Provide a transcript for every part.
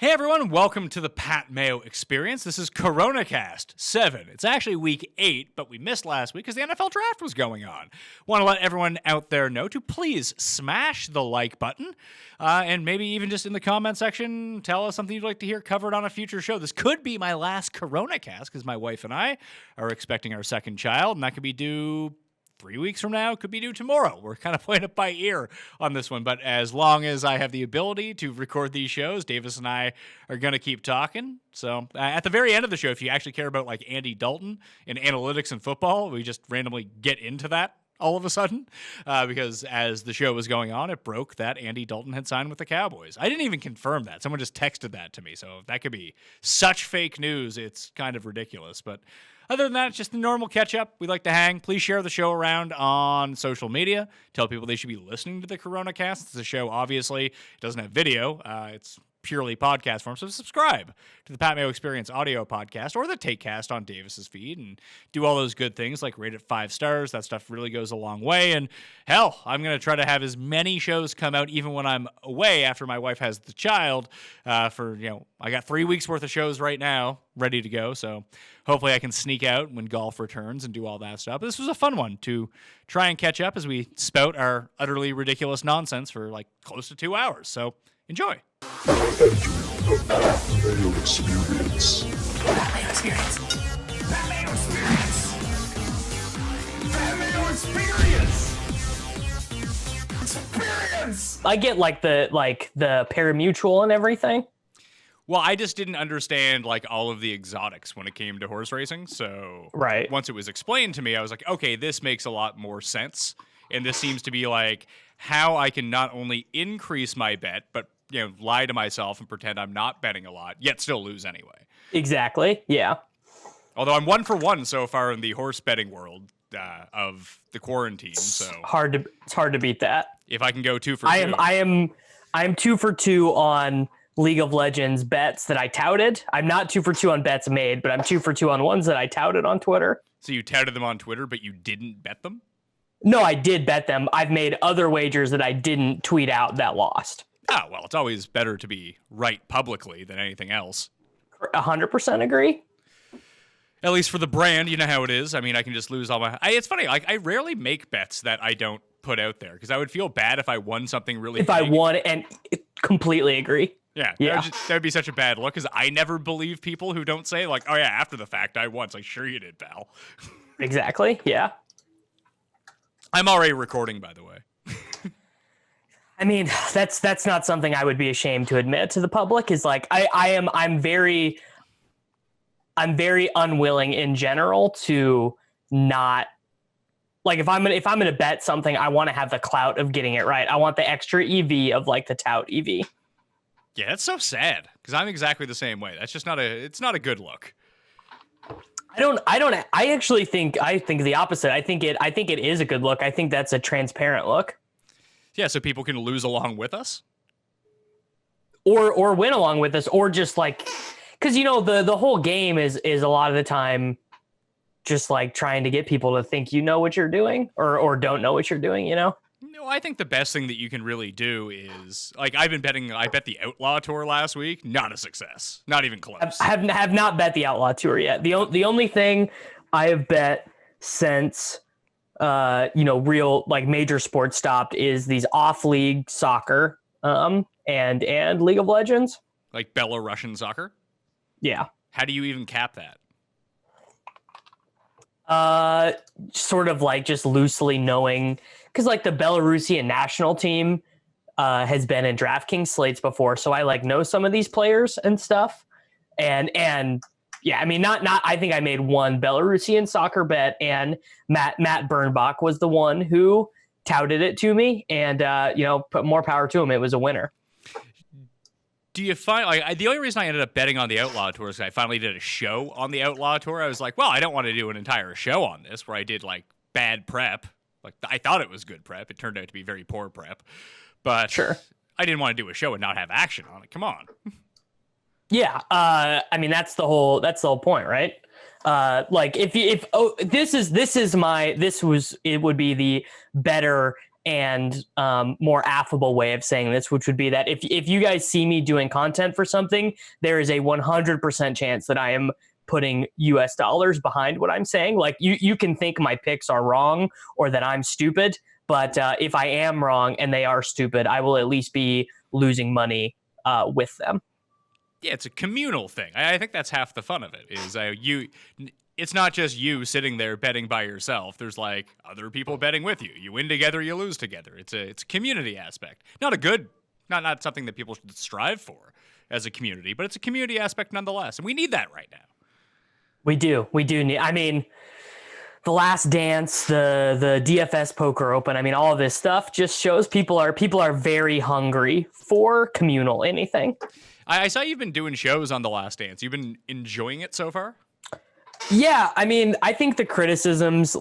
Hey everyone, welcome to the Pat Mayo Experience. This is Coronacast 7. It's actually week 8, but we missed last week because the NFL draft was going on. Want to let everyone out there know to please smash the like button and maybe even just in the comment section, tell us something you'd like to hear covered on a future show. This could be my last Coronacast because my wife and I are expecting our second child, and that could be due 3 weeks from now, could be due tomorrow. We're kind of playing it by ear on this one, but as long as I have the ability to record these shows, Davis and I are going to keep talking. So at the very end of the show, if you actually care about like Andy Dalton and analytics and football, we just randomly get into that all of a sudden because as the show was going on, it broke that Andy Dalton had signed with the Cowboys. I didn't even confirm that. Someone just texted that to me, so that could be such fake news. It's kind of ridiculous, but other than that, it's just the normal catch-up. We like to hang. Please share the show around on social media. Tell people they should be listening to the Coronacast. It's a show, obviously. It doesn't have video. It's purely podcast form. So subscribe to the Pat Mayo Experience audio podcast or the Takecast on Davis's feed and do all those good things like rate it 5 stars. That stuff really goes a long way. And hell, I'm going to try to have as many shows come out even when I'm away after my wife has the child I got 3 weeks worth of shows right now ready to go. So hopefully I can sneak out when golf returns and do all that stuff. But this was a fun one to try and catch up as we spout our utterly ridiculous nonsense for like close to 2 hours. So enjoy. The Pat Mayo Experience. Pat Mayo Experience. Pat Mayo Experience. Pat Mayo Experience. Experience. I get like the parimutuel and everything. Well, I just didn't understand like all of the exotics when it came to horse racing. So right. Once it was explained to me, I was like, okay, this makes a lot more sense. And this seems to be like how I can not only increase my bet, but lie to myself and pretend I'm not betting a lot, yet still lose anyway. Exactly. Yeah. Although I'm 1 for 1 so far in the horse betting world of the quarantine, so it's hard to beat that. If I can go 2 for 2, I am 2 for 2 on League of Legends bets that I touted. I'm not 2 for 2 on bets made, but I'm 2 for 2 on ones that I touted on Twitter. So you touted them on Twitter, but you didn't bet them? No, I did bet them. I've made other wagers that I didn't tweet out that lost. Oh, well, it's always better to be right publicly than anything else. 100% agree. At least for the brand, you know how it is. I mean, I can just lose all my... it's funny, like, I rarely make bets that I don't put out there, because I would feel bad if I won something really big. I won, and completely agree. Yeah. That would be such a bad look, because I never believe people who don't say, like, oh yeah, after the fact, I won. It's like, sure you did, pal. Exactly, yeah. I'm already recording, by the way. I mean, that's not something I would be ashamed to admit to the public. Is like I'm very unwilling in general to not, like, if I'm gonna bet something, I want to have the clout of getting it right. I want the extra EV of like the tout EV. Yeah, that's so sad because I'm exactly the same way. That's just it's not a good look. I actually think the opposite. I think it is a good look. I think that's a transparent look. Yeah, so people can lose along with us? Or win along with us, or just like, because the whole game is a lot of the time just like trying to get people to think you know what you're doing or don't know what you're doing, No, I think the best thing that you can really do is, like, I bet the Outlaw Tour last week, not a success. Not even close. I have not bet the Outlaw Tour yet. The only thing I have bet since real like major sports stopped is these off-league soccer and League of Legends. Like Belarusian soccer? Yeah. How do you even cap that? Sort of like just loosely knowing, because like the Belarusian national team has been in DraftKings slates before, so I like know some of these players and stuff. And yeah, I mean, not. I think I made one Belarusian soccer bet, and Matt Bernbach was the one who touted it to me, and put more power to him. It was a winner. Do you find, like, the only reason I ended up betting on the Outlaw Tour is I finally did a show on the Outlaw Tour. I was like, well, I don't want to do an entire show on this where I did like bad prep. Like, I thought it was good prep. It turned out to be very poor prep, but sure, I didn't want to do a show and not have action on it. Come on. Yeah, I mean that's the whole point, right? Like it would be the better and more affable way of saying this, which would be that if you guys see me doing content for something, there is a 100% chance that I am putting US dollars behind what I'm saying. Like you can think my picks are wrong or that I'm stupid, but if I am wrong and they are stupid, I will at least be losing money with them. Yeah, it's a communal thing. I think that's half the fun of it. Is it's not just you sitting there betting by yourself. There's like other people betting with you. You win together, you lose together. It's a community aspect. Not something that people should strive for as a community, but it's a community aspect nonetheless, and we need that right now. We do need. I mean, The Last Dance, the DFS Poker Open. I mean, all of this stuff just shows people are very hungry for communal anything. I saw you've been doing shows on The Last Dance. You've been enjoying it so far? Yeah, I mean, I think the criticisms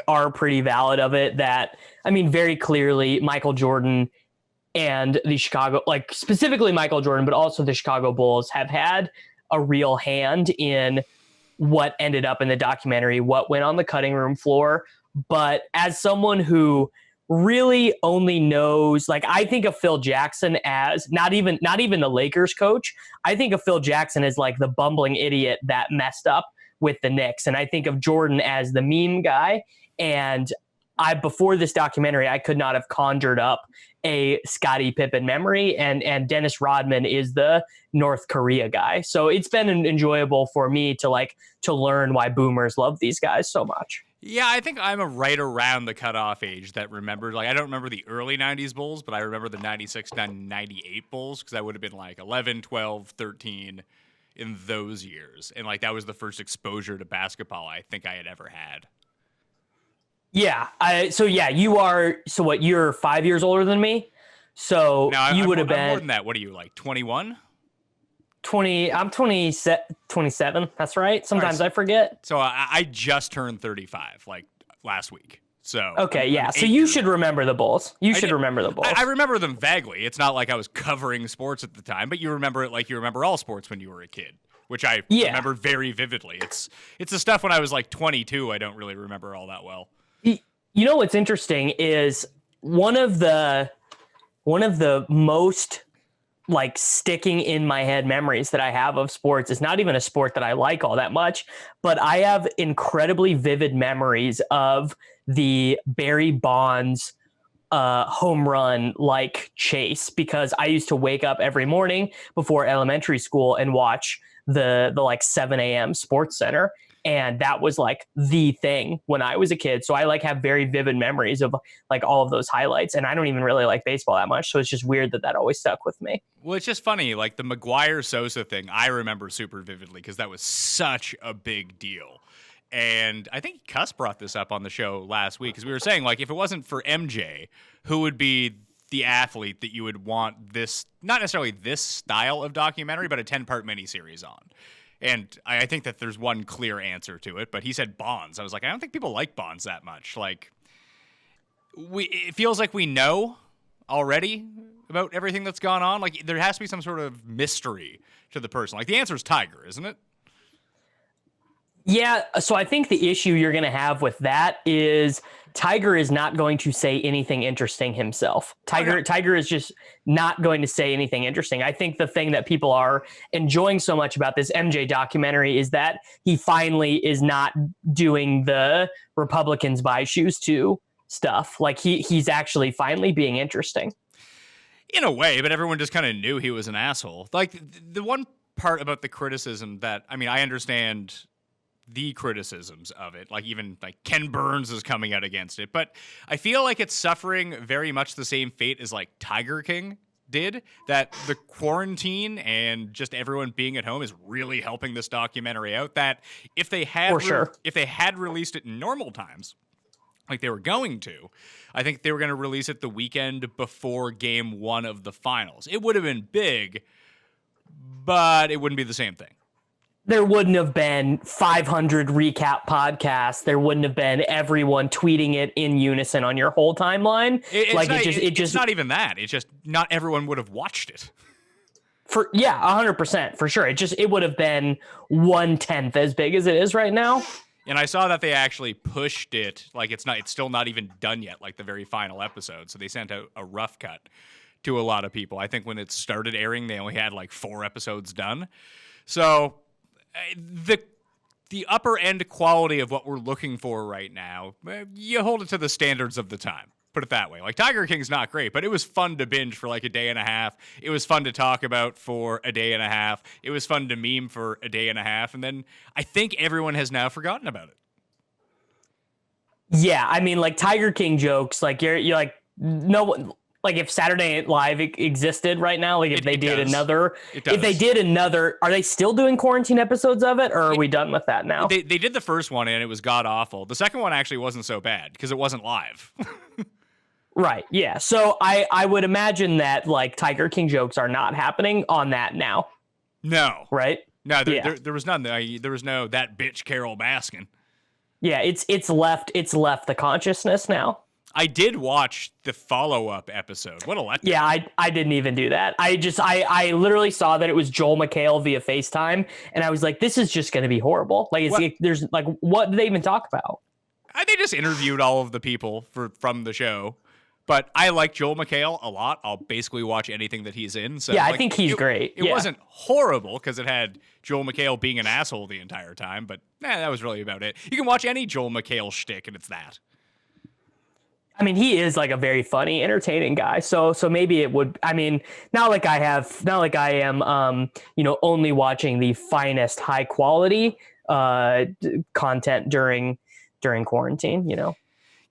are pretty valid of it. That, I mean, very clearly Michael Jordan and the Chicago, specifically Michael Jordan, but also the Chicago Bulls have had a real hand in what ended up in the documentary, what went on the cutting room floor. But as someone who really only knows, I think of Phil Jackson as not even the Lakers coach. I think of Phil Jackson as the bumbling idiot that messed up with the Knicks. And I think of Jordan as the meme guy. And before this documentary, I could not have conjured up a Scottie Pippen memory, and Dennis Rodman is the North Korea guy. So it's been enjoyable for me to learn why boomers love these guys so much. Yeah, I think I'm right around the cutoff age that remembered. I don't remember the early 90s Bulls, but I remember the 96, 98 Bulls, because I would have been 11, 12, 13 in those years. And that was the first exposure to basketball I think I had ever had. Yeah. You're 5 years older than me. So no, you would have been more than that. What are you, 21? 20. I'm 27. That's right. Sometimes I forget. So I just turned 35 last week. So okay, yeah. So you should remember the Bulls. Remember the Bulls. I remember them vaguely. It's not like I was covering sports at the time, but you remember it like you remember all sports when you were a kid, which I remember very vividly. It's the stuff when I was 22 I don't really remember all that well. You know what's interesting is one of the most sticking in my head memories that I have of sports is not even a sport that I like all that much, but I have incredibly vivid memories of the Barry Bonds home run chase, because I used to wake up every morning before elementary school and watch the 7 a.m. Sports Center. And that was the thing when I was a kid. So I have very vivid memories of all of those highlights. And I don't even really like baseball that much. So it's just weird that always stuck with me. Well, it's just funny. The McGuire Sosa thing, I remember super vividly because that was such a big deal. And I think Cuss brought this up on the show last week because we were saying if it wasn't for MJ, who would be the athlete that you would want this, not necessarily this style of documentary, but a 10-part miniseries on? And I think that there's one clear answer to it, but he said Bonds. I was I don't think people like Bonds that much. It feels like we know already about everything that's gone on. There has to be some sort of mystery to the person. The answer is Tiger, isn't it? Yeah, so I think the issue you're going to have with that is Tiger is not going to say anything interesting himself. Tiger is just not going to say anything interesting. I think the thing that people are enjoying so much about this MJ documentary is that he finally is not doing the Republicans buy shoes too stuff. He's actually finally being interesting. In a way, but everyone just kind of knew he was an asshole. The one part about the criticism that, I understand the criticisms of it, even Ken Burns is coming out against it, but I feel it's suffering very much the same fate as Tiger King did, that the quarantine and just everyone being at home is really helping this documentary out, that if they had if they had released it in normal times they were going to, I think they were going to release it the weekend before game 1 of the finals. It would have been big, but it wouldn't be the same thing. There wouldn't have been 500 recap podcasts. There wouldn't have been everyone tweeting it in unison on your whole timeline. It's not even that. It's just not everyone would have watched it. 100% for sure. It would have been 1/10 as big as it is right now. And I saw that they actually pushed it, like it's still not even done yet, like the very final episode. So they sent out a rough cut to a lot of people. I think when it started airing, they only had like 4 episodes done. So the upper end quality of what we're looking for right now, you hold it to the standards of the time. Put it that way. Like Tiger King's not great, but it was fun to binge for like a day and a half. It was fun to talk about for a day and a half. It was fun to meme for a day and a half. And then I think everyone has now forgotten about it. Yeah, I mean, like Tiger King jokes, like you're like no one. Like if Saturday Night Live existed right now, like if they did another, are they still doing quarantine episodes of it, or are we done with that now? They did the first one and it was god awful. The second one actually wasn't so bad because it wasn't live. Right. Yeah. So I would imagine that like Tiger King jokes are not happening on that now. No. Right. No. There was none. There was no that bitch Carol Baskin. Yeah. It's left the consciousness now. I did watch the follow-up episode. What a letdown. Yeah, I didn't even do that. I literally saw that it was Joel McHale via FaceTime, and I was like, this is just going to be horrible. Like, there's like, what did they even talk about? They just interviewed all of the people from the show. But I like Joel McHale a lot. I'll basically watch anything that he's in. So yeah, like, I think he's great. It wasn't horrible because it had Joel McHale being an asshole the entire time. But that was really about it. You can watch any Joel McHale shtick, and it's that. I mean, he is like a very funny, entertaining guy. So maybe it would. I mean, not like I am, only watching the finest, high quality content during quarantine. You know.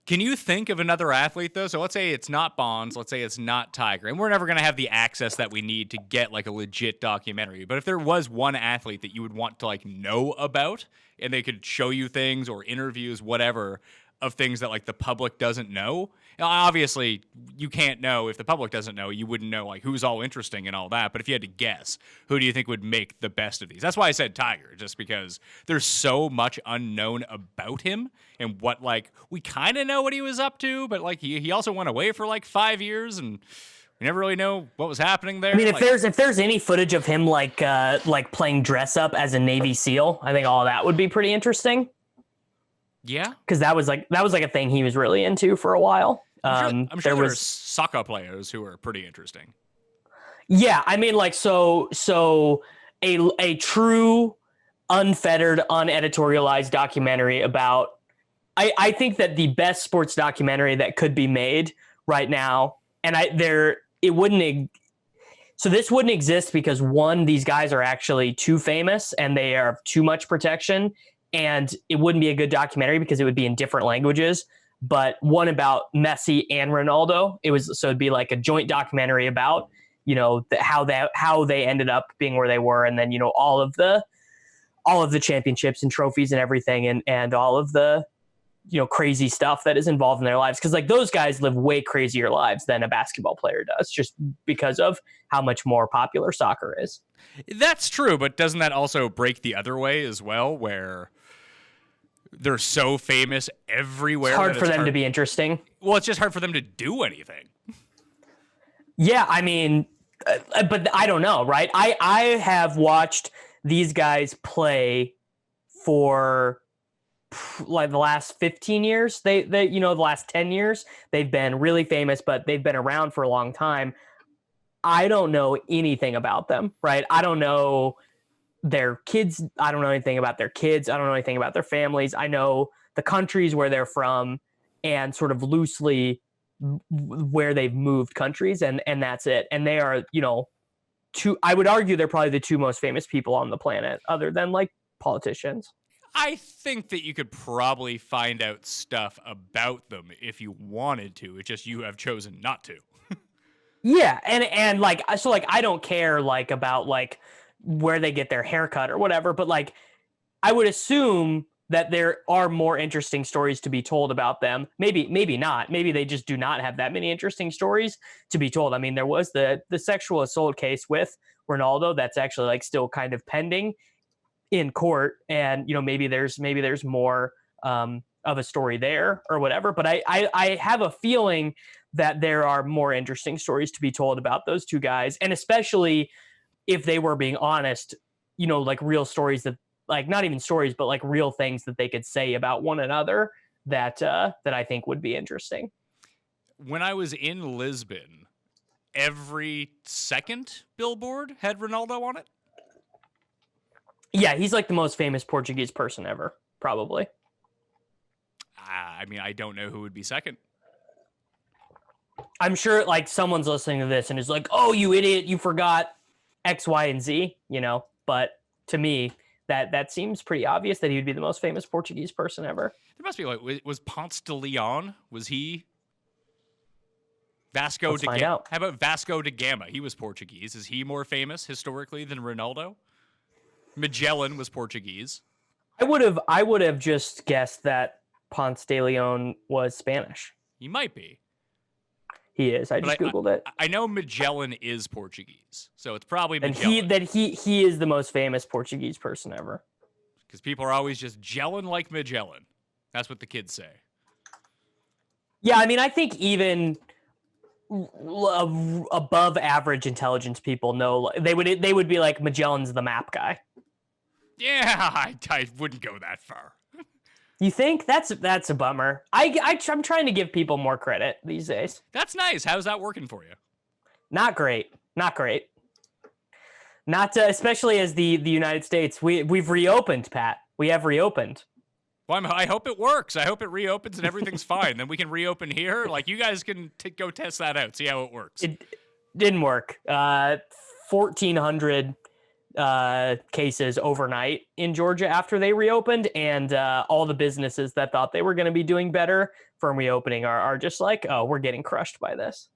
Can you think of another athlete though? So let's say it's not Bonds. Let's say it's not Tiger, and we're never going to have the access that we need to get like a legit documentary. But if there was one athlete that you would want to like know about, and they could show you things or interviews, whatever, of things that like the public doesn't know. Now, obviously, you can't know if the public doesn't know. You wouldn't know like who's all interesting and all that. But if you had to guess, who do you think would make the best of these? That's why I said Tiger, just because there's so much unknown about him and what like we kind of know what he was up to, but like he also went away for like 5 years and we never really know what was happening there. I mean, if there's any footage of him like playing dress up as a Navy SEAL, I think all that would be pretty interesting. Yeah, because that was like a thing he was really into for a while. I'm sure there were soccer players who were pretty interesting. Yeah, I mean, like so a true, unfettered, uneditorialized documentary about. I think that the best sports documentary that could be made right now, and this wouldn't exist because one, these guys are actually too famous and they are too much protection. And it wouldn't be a good documentary because it would be in different languages. But one about Messi and Ronaldo, it'd be like a joint documentary about, how they ended up being where they were, and then all of the championships and trophies and everything, and all of the crazy stuff that is involved in their lives. Because like those guys live way crazier lives than a basketball player does, just because of how much more popular soccer is. That's true, but doesn't that also break the other way as well, where they're so famous everywhere? It's hard for them to be interesting. Well, it's just hard for them to do anything. Yeah, I mean, but I don't know, right? I have watched these guys play for like the last 15 years. They the last 10 years, they've been really famous, but they've been around for a long time. I don't know anything about them, right? I don't know their kids. I don't know anything about their kids. I don't know anything about their families. I know the countries where they're from and sort of loosely where they've moved countries, and that's it. And they are, I would argue they're probably the two most famous people on the planet other than like politicians. I think that you could probably find out stuff about them if you wanted to. It's just you have chosen not to. Yeah, and like so like I don't care like about like where they get their haircut or whatever, but like I would assume that there are more interesting stories to be told about them. Maybe not. Maybe they just do not have that many interesting stories to be told. I mean, there was the sexual assault case with Ronaldo that's actually like still kind of pending in court, and maybe there's more of a story there or whatever. But I have a feeling that there are more interesting stories to be told about those two guys, and especially if they were being honest, like real stories that like not even stories, but like real things that they could say about one another that I think would be interesting. When I was in Lisbon, every second billboard had Ronaldo on it. Yeah, he's like the most famous Portuguese person ever, probably. I mean, I don't know who would be second. I'm sure like someone's listening to this and is like, "Oh, you idiot, you forgot X, Y, and Z," you know. But to me, that seems pretty obvious that he would be the most famous Portuguese person ever. There must be like, was Ponce de Leon? Was he Vasco Let's da find Gama? out. How about Vasco da Gama? He was Portuguese. Is he more famous historically than Ronaldo? Magellan was Portuguese. I would have just guessed that Ponce de Leon was Spanish. He might be. He is. I just googled it. I know Magellan is Portuguese, so it's probably And Magellan. he is the most famous Portuguese person ever. Because people are always just gelling like Magellan. That's what the kids say. Yeah, I mean, I think even above average intelligence people know they would be like Magellan's the map guy. Yeah, I wouldn't go that far. You think that's a bummer? I'm trying to give people more credit these days. That's nice. How's that working for you? Not great. Not great. Not especially as the United States. We've reopened, Pat. We have reopened. Well, I hope it works. I hope it reopens and everything's fine. Then we can reopen here. Like, you guys can go test that out, see how it works. It didn't work. 1,400 cases overnight in Georgia after they reopened, and all the businesses that thought they were going to be doing better from reopening are just like, oh, we're getting crushed by this.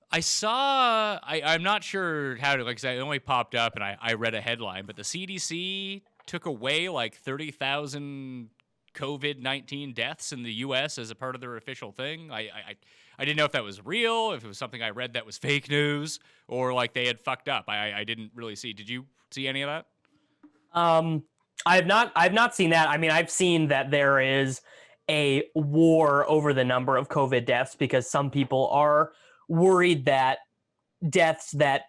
I saw, I'm not sure how to, like, 'cause it only popped up and I read a headline, but the CDC took away like 30,000 COVID-19 deaths in the U.S. as a part of their official thing. I didn't know if that was real, if it was something I read that was fake news, or like they had fucked up. I didn't really see. Did you see any of that? I've not seen that. I mean, I've seen that there is a war over the number of COVID deaths because some people are worried that deaths that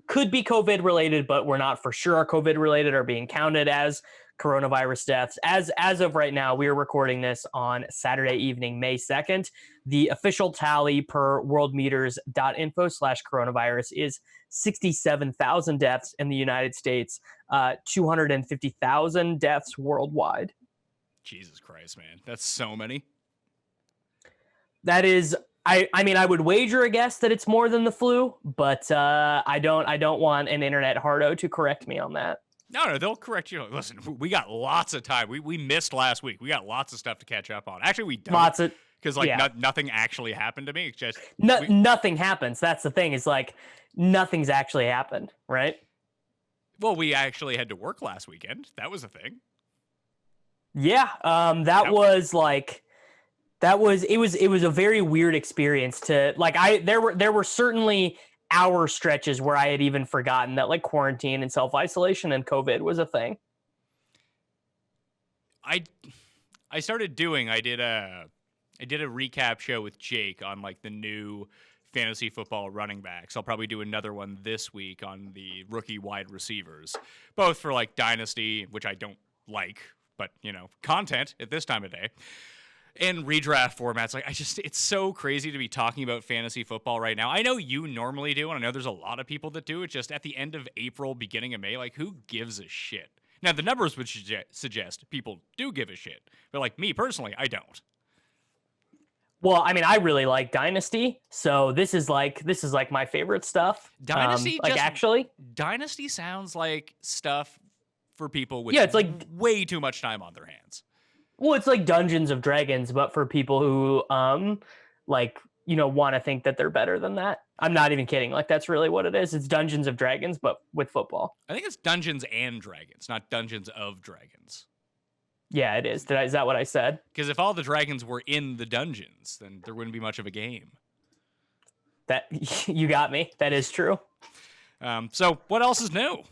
could be COVID related, but we're not for sure are COVID related, are being counted as coronavirus deaths. As of right now, we are recording this on Saturday evening, May 2nd. The official tally per worldmeters.info/coronavirus is 67,000 deaths in the United States, 250,000 deaths worldwide. Jesus Christ, man. That's so many. That is, I mean, I would wager a guess that it's more than the flu, but I don't want an internet hardo to correct me on that. No, they'll correct you. Listen, we got lots of time. We missed last week. We got lots of stuff to catch up on. Actually, we don't. Lots of, because like yeah. nothing actually happened to me. It's just nothing happens. That's the thing. Is like nothing's actually happened, right? Well, we actually had to work last weekend. That was a thing. Yeah, that was like it was a very weird experience to like. There were certainly hour stretches where I had even forgotten that like quarantine and self-isolation and COVID was a thing. I did a recap show with Jake on like the new fantasy football running backs. I'll probably do another one this week on the rookie wide receivers, both for like Dynasty, which I don't like, but you know, content at this time of day. And redraft formats, like it's so crazy to be talking about fantasy football right now. I know you normally do, and I know there's a lot of people that do. It's just at the end of April, beginning of May, like who gives a shit? Now the numbers would suggest people do give a shit, but like me personally, I don't. Well, I mean, I really like Dynasty, so this is like my favorite stuff. Dynasty, actually, Dynasty sounds like stuff for people with it's like way too much time on their hands. Well, it's like Dungeons of Dragons, but for people who like, you know, want to think that they're better than that. I'm not even kidding. Like that's really what it is. It's Dungeons of Dragons, but with football. I think it's Dungeons and Dragons, not Dungeons of Dragons. Yeah, it is. Is that what I said? Because if all the dragons were in the dungeons, then there wouldn't be much of a game. That you got me. That is true. So what else is new?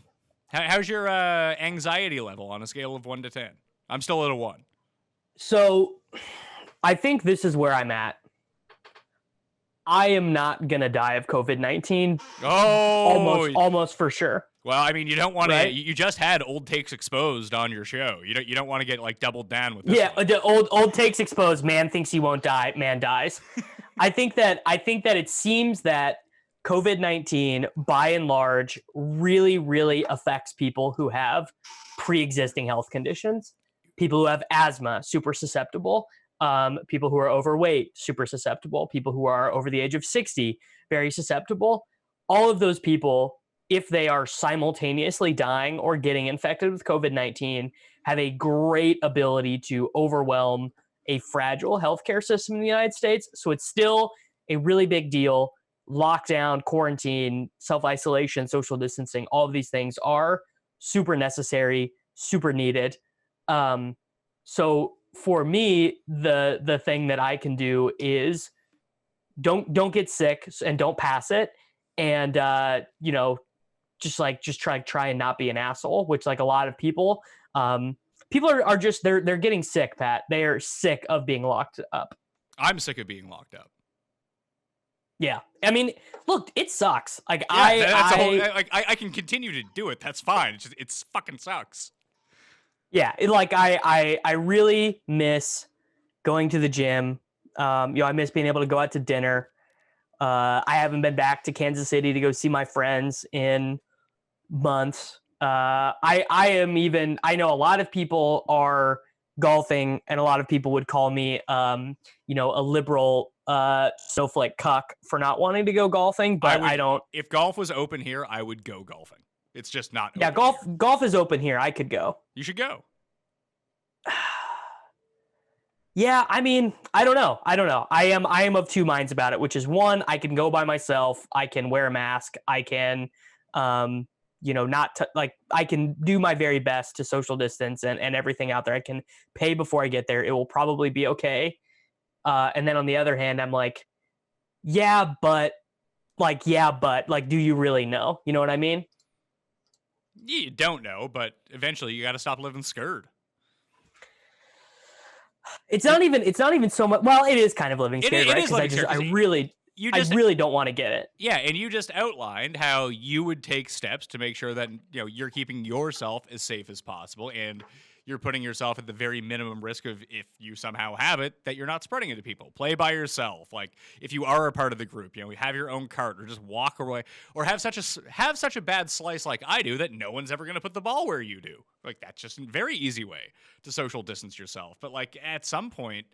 How's your anxiety level on a scale of 1 to 10? I'm still at a 1. So I think this is where I'm at. I am not going to die of COVID-19. Oh, almost for sure. Well, I mean, you don't want Right? to. You just had old takes exposed on your show. You don't want to get like doubled down with this Yeah, one. the old takes exposed. Man thinks he won't die. Man dies. I think that it seems that COVID-19, by and large, really, really affects people who have pre-existing health conditions. People who have asthma, super susceptible. People who are overweight, super susceptible. People who are over the age of 60, very susceptible. All of those people, if they are simultaneously dying or getting infected with COVID-19, have a great ability to overwhelm a fragile healthcare system in the United States. So it's still a really big deal. Lockdown, quarantine, self-isolation, social distancing, all of these things are super necessary, super needed. So for me, the thing that I can do is don't get sick and don't pass it. And, just try and not be an asshole, which like a lot of people, people are just, they're getting sick, Pat. They are sick of being locked up. I'm sick of being locked up. Yeah. I mean, look, it sucks. Like I can continue to do it. That's fine. It's fucking sucks. Yeah. I really miss going to the gym. I miss being able to go out to dinner. I haven't been back to Kansas City to go see my friends in months. I know a lot of people are golfing, and a lot of people would call me, a liberal snowflake cuck for not wanting to go golfing, but I don't. If golf was open here, I would go golfing. It's just not. Yeah, golf is open here. I could go. You should go. Yeah, I mean, I don't know. I am of two minds about it, which is one, I can go by myself. I can wear a mask. I can, I can do my very best to social distance and everything out there. I can pay before I get there. It will probably be okay. And then on the other hand, I'm like, but do you really know? You know what I mean? You don't know, but eventually you got to stop living scared. It's not even so much. Well, it is kind of living scared, right? Because I really don't want to get it. Yeah, and you just outlined how you would take steps to make sure that you're keeping yourself as safe as possible, and you're putting yourself at the very minimum risk of, if you somehow have it, that you're not spreading it to people. Play by yourself. Like, if you are a part of the group, have your own cart, or just walk away, or have such a bad slice like I do that no one's ever going to put the ball where you do. Like, that's just a very easy way to social distance yourself. But like, at some point,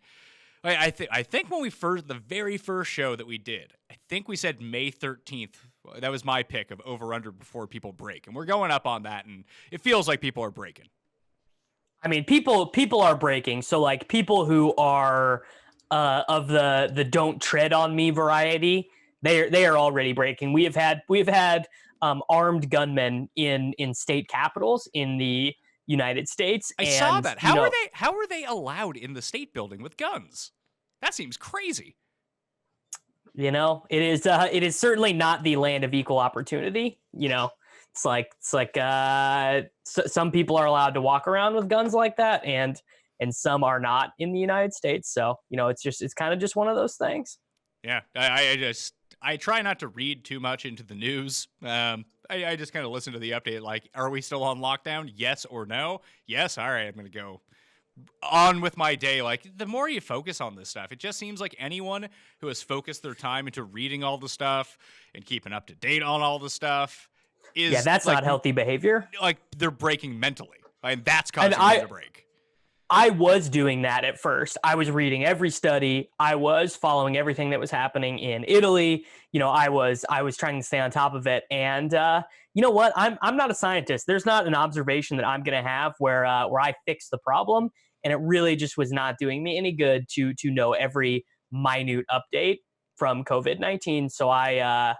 I think when the very first show that we did, I think we said May 13th. That was my pick of over/under before people break, and we're going up on that, and it feels like people are breaking. I mean, people are breaking. So like, people who are of the don't tread on me variety, they are already breaking. We have had armed gunmen in state capitals in the United States. I saw that. How are they allowed in the state building with guns? That seems crazy. It is certainly not the land of equal opportunity. It's like some people are allowed to walk around with guns like that, and some are not in the United States. So it's kind of just one of those things. Yeah, I try not to read too much into the news. I just kind of listen to the update. Like, are we still on lockdown? Yes or no? Yes. All right, I'm gonna go on with my day. Like, the more you focus on this stuff, it just seems like anyone who has focused their time into reading all the stuff and keeping up to date on all the stuff that's like, not healthy behavior. Like, they're breaking mentally, and that's causing them to break. I was doing that at first. I was reading every study. I was following everything that was happening in Italy. I was trying to stay on top of it. And you know what? I'm not a scientist. There's not an observation that I'm going to have where I fix the problem. And it really just was not doing me any good to know every minute update from COVID-19. So I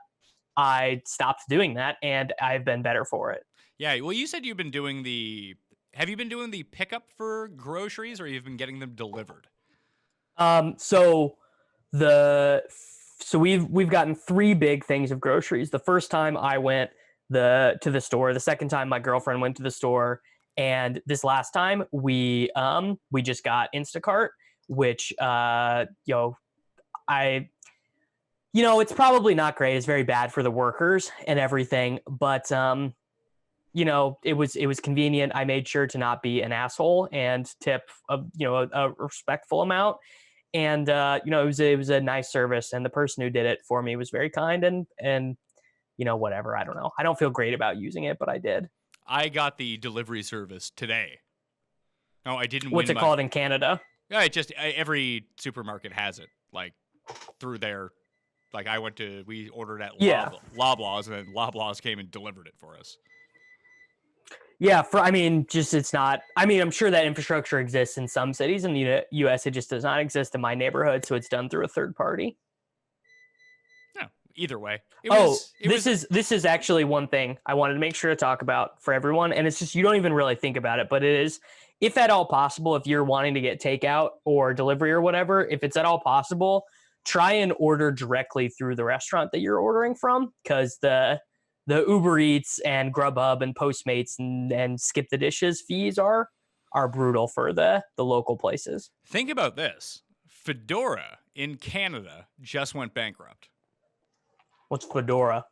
stopped doing that, and I've been better for it. Yeah, well, you said you've been doing have you been doing the pickup for groceries, or you've been getting them delivered? So we've gotten 3 big things of groceries. The first time I went to the store, the second time my girlfriend went to the store, and this last time we just got Instacart, which it's probably not great. It's very bad for the workers and everything, but it was convenient. I made sure to not be an asshole and tip a respectful amount. And it was a nice service, and the person who did it for me was very kind and whatever. I don't know. I don't feel great about using it, but I did. I got the delivery service today. No, I didn't. What's it called in Canada? Yeah, every supermarket has it, like through their. Like we ordered at Loblaws, and then Loblaws came and delivered it for us. Yeah, it's not. I'm sure that infrastructure exists in some cities in the U.S. It just does not exist in my neighborhood, so it's done through a third party. No, either way. This is actually one thing I wanted to make sure to talk about for everyone, and it's just you don't even really think about it, but it is, if at all possible, if you're wanting to get takeout or delivery or whatever, if it's at all possible, try and order directly through the restaurant that you're ordering from, because the Uber Eats and Grubhub and Postmates and Skip the Dishes fees are brutal for the local places. Think about this. Fedora in Canada just went bankrupt. What's Fedora?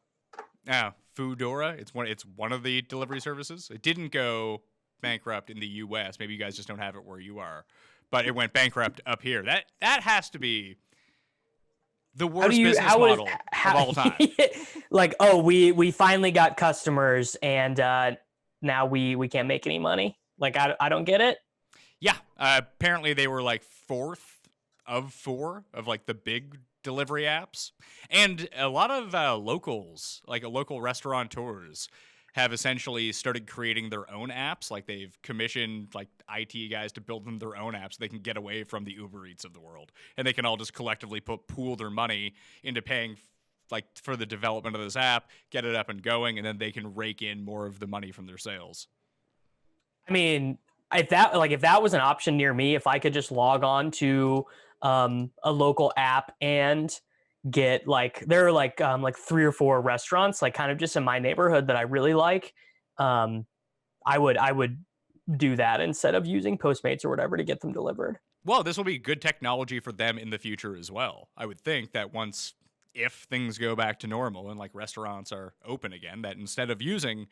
Foodora. It's one of the delivery services. It didn't go bankrupt in the U.S. Maybe you guys just don't have it where you are, but it went bankrupt up here. That has to be the worst business model of all time. Like, we finally got customers, and now we can't make any money. Like, I don't get it. Yeah, apparently they were like 4th of 4 of like the big delivery apps, and a lot of locals, like local restaurateurs, have essentially started creating their own apps. Like they've commissioned like IT guys to build them their own apps so they can get away from the Uber Eats of the world. And they can all just collectively pool their money into paying like for the development of this app, get it up and going, and then they can rake in more of the money from their sales. If that was an option near me, if I could just log on to a local app and get there are 3 or 4 restaurants like kind of just in my neighborhood that I really like, I would do that instead of using Postmates or whatever to get them delivered. Well, this will be good technology for them in the future as well. I would think that if things go back to normal and like restaurants are open again, that instead of using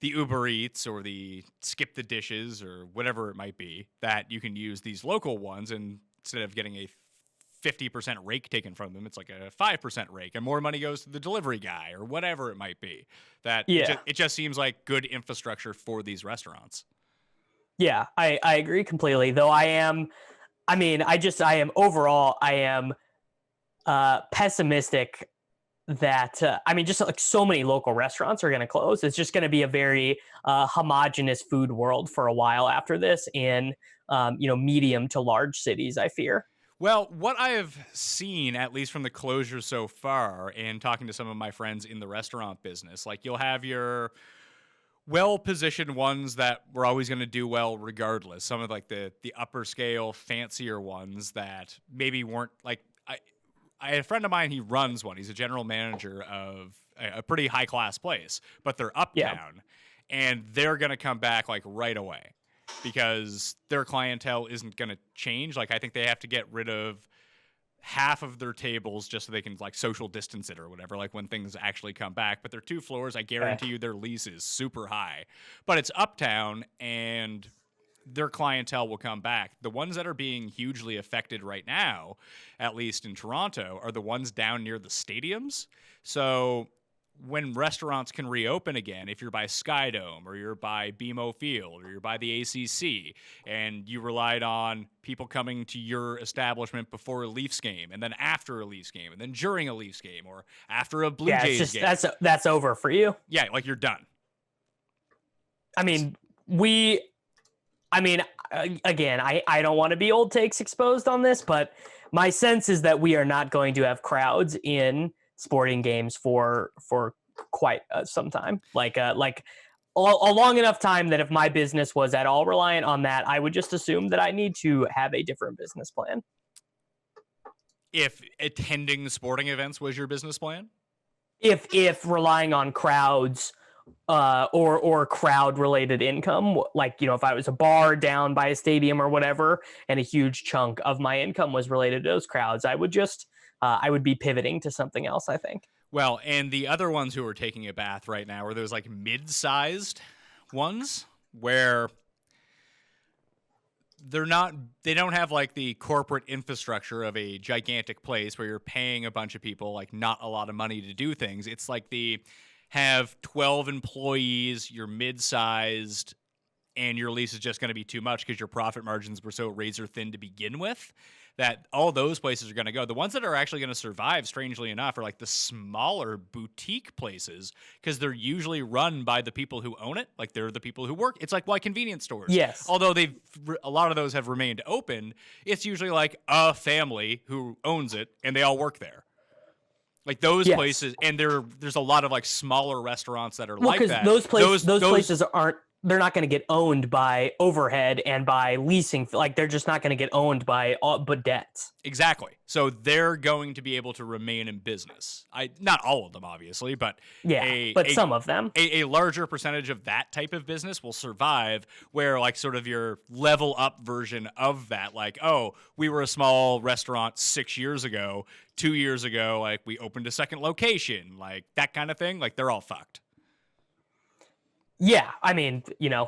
the Uber Eats or the Skip the Dishes or whatever it might be, that you can use these local ones, and instead of getting a 50% rake taken from them, it's like a 5% rake, and more money goes to the delivery guy or whatever it might be. It just seems like good infrastructure for these restaurants. Yeah, I agree completely. Though I am pessimistic that just like so many local restaurants are going to close. It's just going to be a very homogenous food world for a while after this in medium to large cities, I fear. Well, what I have seen, at least from the closures so far, and talking to some of my friends in the restaurant business, like you'll have your well-positioned ones that were always going to do well regardless. Some of like the upper scale, fancier ones that maybe weren't like. I had a friend of mine, he runs one. He's a general manager of a pretty high-class place, but they're uptown, and they're going to come back like right away because their clientele isn't going to change. Like I think they have to get rid of half of their tables just so they can like social distance it or whatever, like when things actually come back. But they're 2 floors. I guarantee you their lease is super high, but it's uptown and their clientele will come back. The ones that are being hugely affected right now, at least in Toronto, are the ones down near the stadiums. So when restaurants can reopen again, if you're by Skydome or you're by BMO Field or you're by the ACC, and you relied on people coming to your establishment before a Leafs game and then after a Leafs game and then during a Leafs game or after a Blue Jays game. That's over for you. Yeah, like you're done. Again, I don't want to be old takes exposed on this, but my sense is that we are not going to have crowds in sporting games for quite some time, like a long enough time that if my business was at all reliant on that, I would just assume that I need to have a different business plan. If attending sporting events was your business plan? If relying on crowds or crowd related income, like, if I was a bar down by a stadium or whatever, and a huge chunk of my income was related to those crowds, I would be pivoting to something else, I think. Well, and the other ones who are taking a bath right now are those like mid-sized ones where they don't have like the corporate infrastructure of a gigantic place where you're paying a bunch of people like not a lot of money to do things. It's like have 12 employees, you're mid-sized, and your lease is just going to be too much because your profit margins were so razor thin to begin with, that all those places are going to go. The ones that are actually going to survive, strangely enough, are like the smaller boutique places, because they're usually run by the people who own it. Like, they're the people who work. It's like why convenience stores. Yes. Although a lot of those have remained open, it's usually like a family who owns it and they all work there. Like those places, and there's a lot of like smaller restaurants that are like that. Those places aren't. They're not going to get owned by overhead and by leasing. Like, they're just not going to get owned by but debts. Exactly. So they're going to be able to remain in business. Not all of them, obviously, but some of them. A larger percentage of that type of business will survive, where like sort of your level up version of that, like, oh, we were a small restaurant 6 years ago, 2 years ago, like we opened a second location, like that kind of thing. Like, they're all fucked. Yeah, I mean,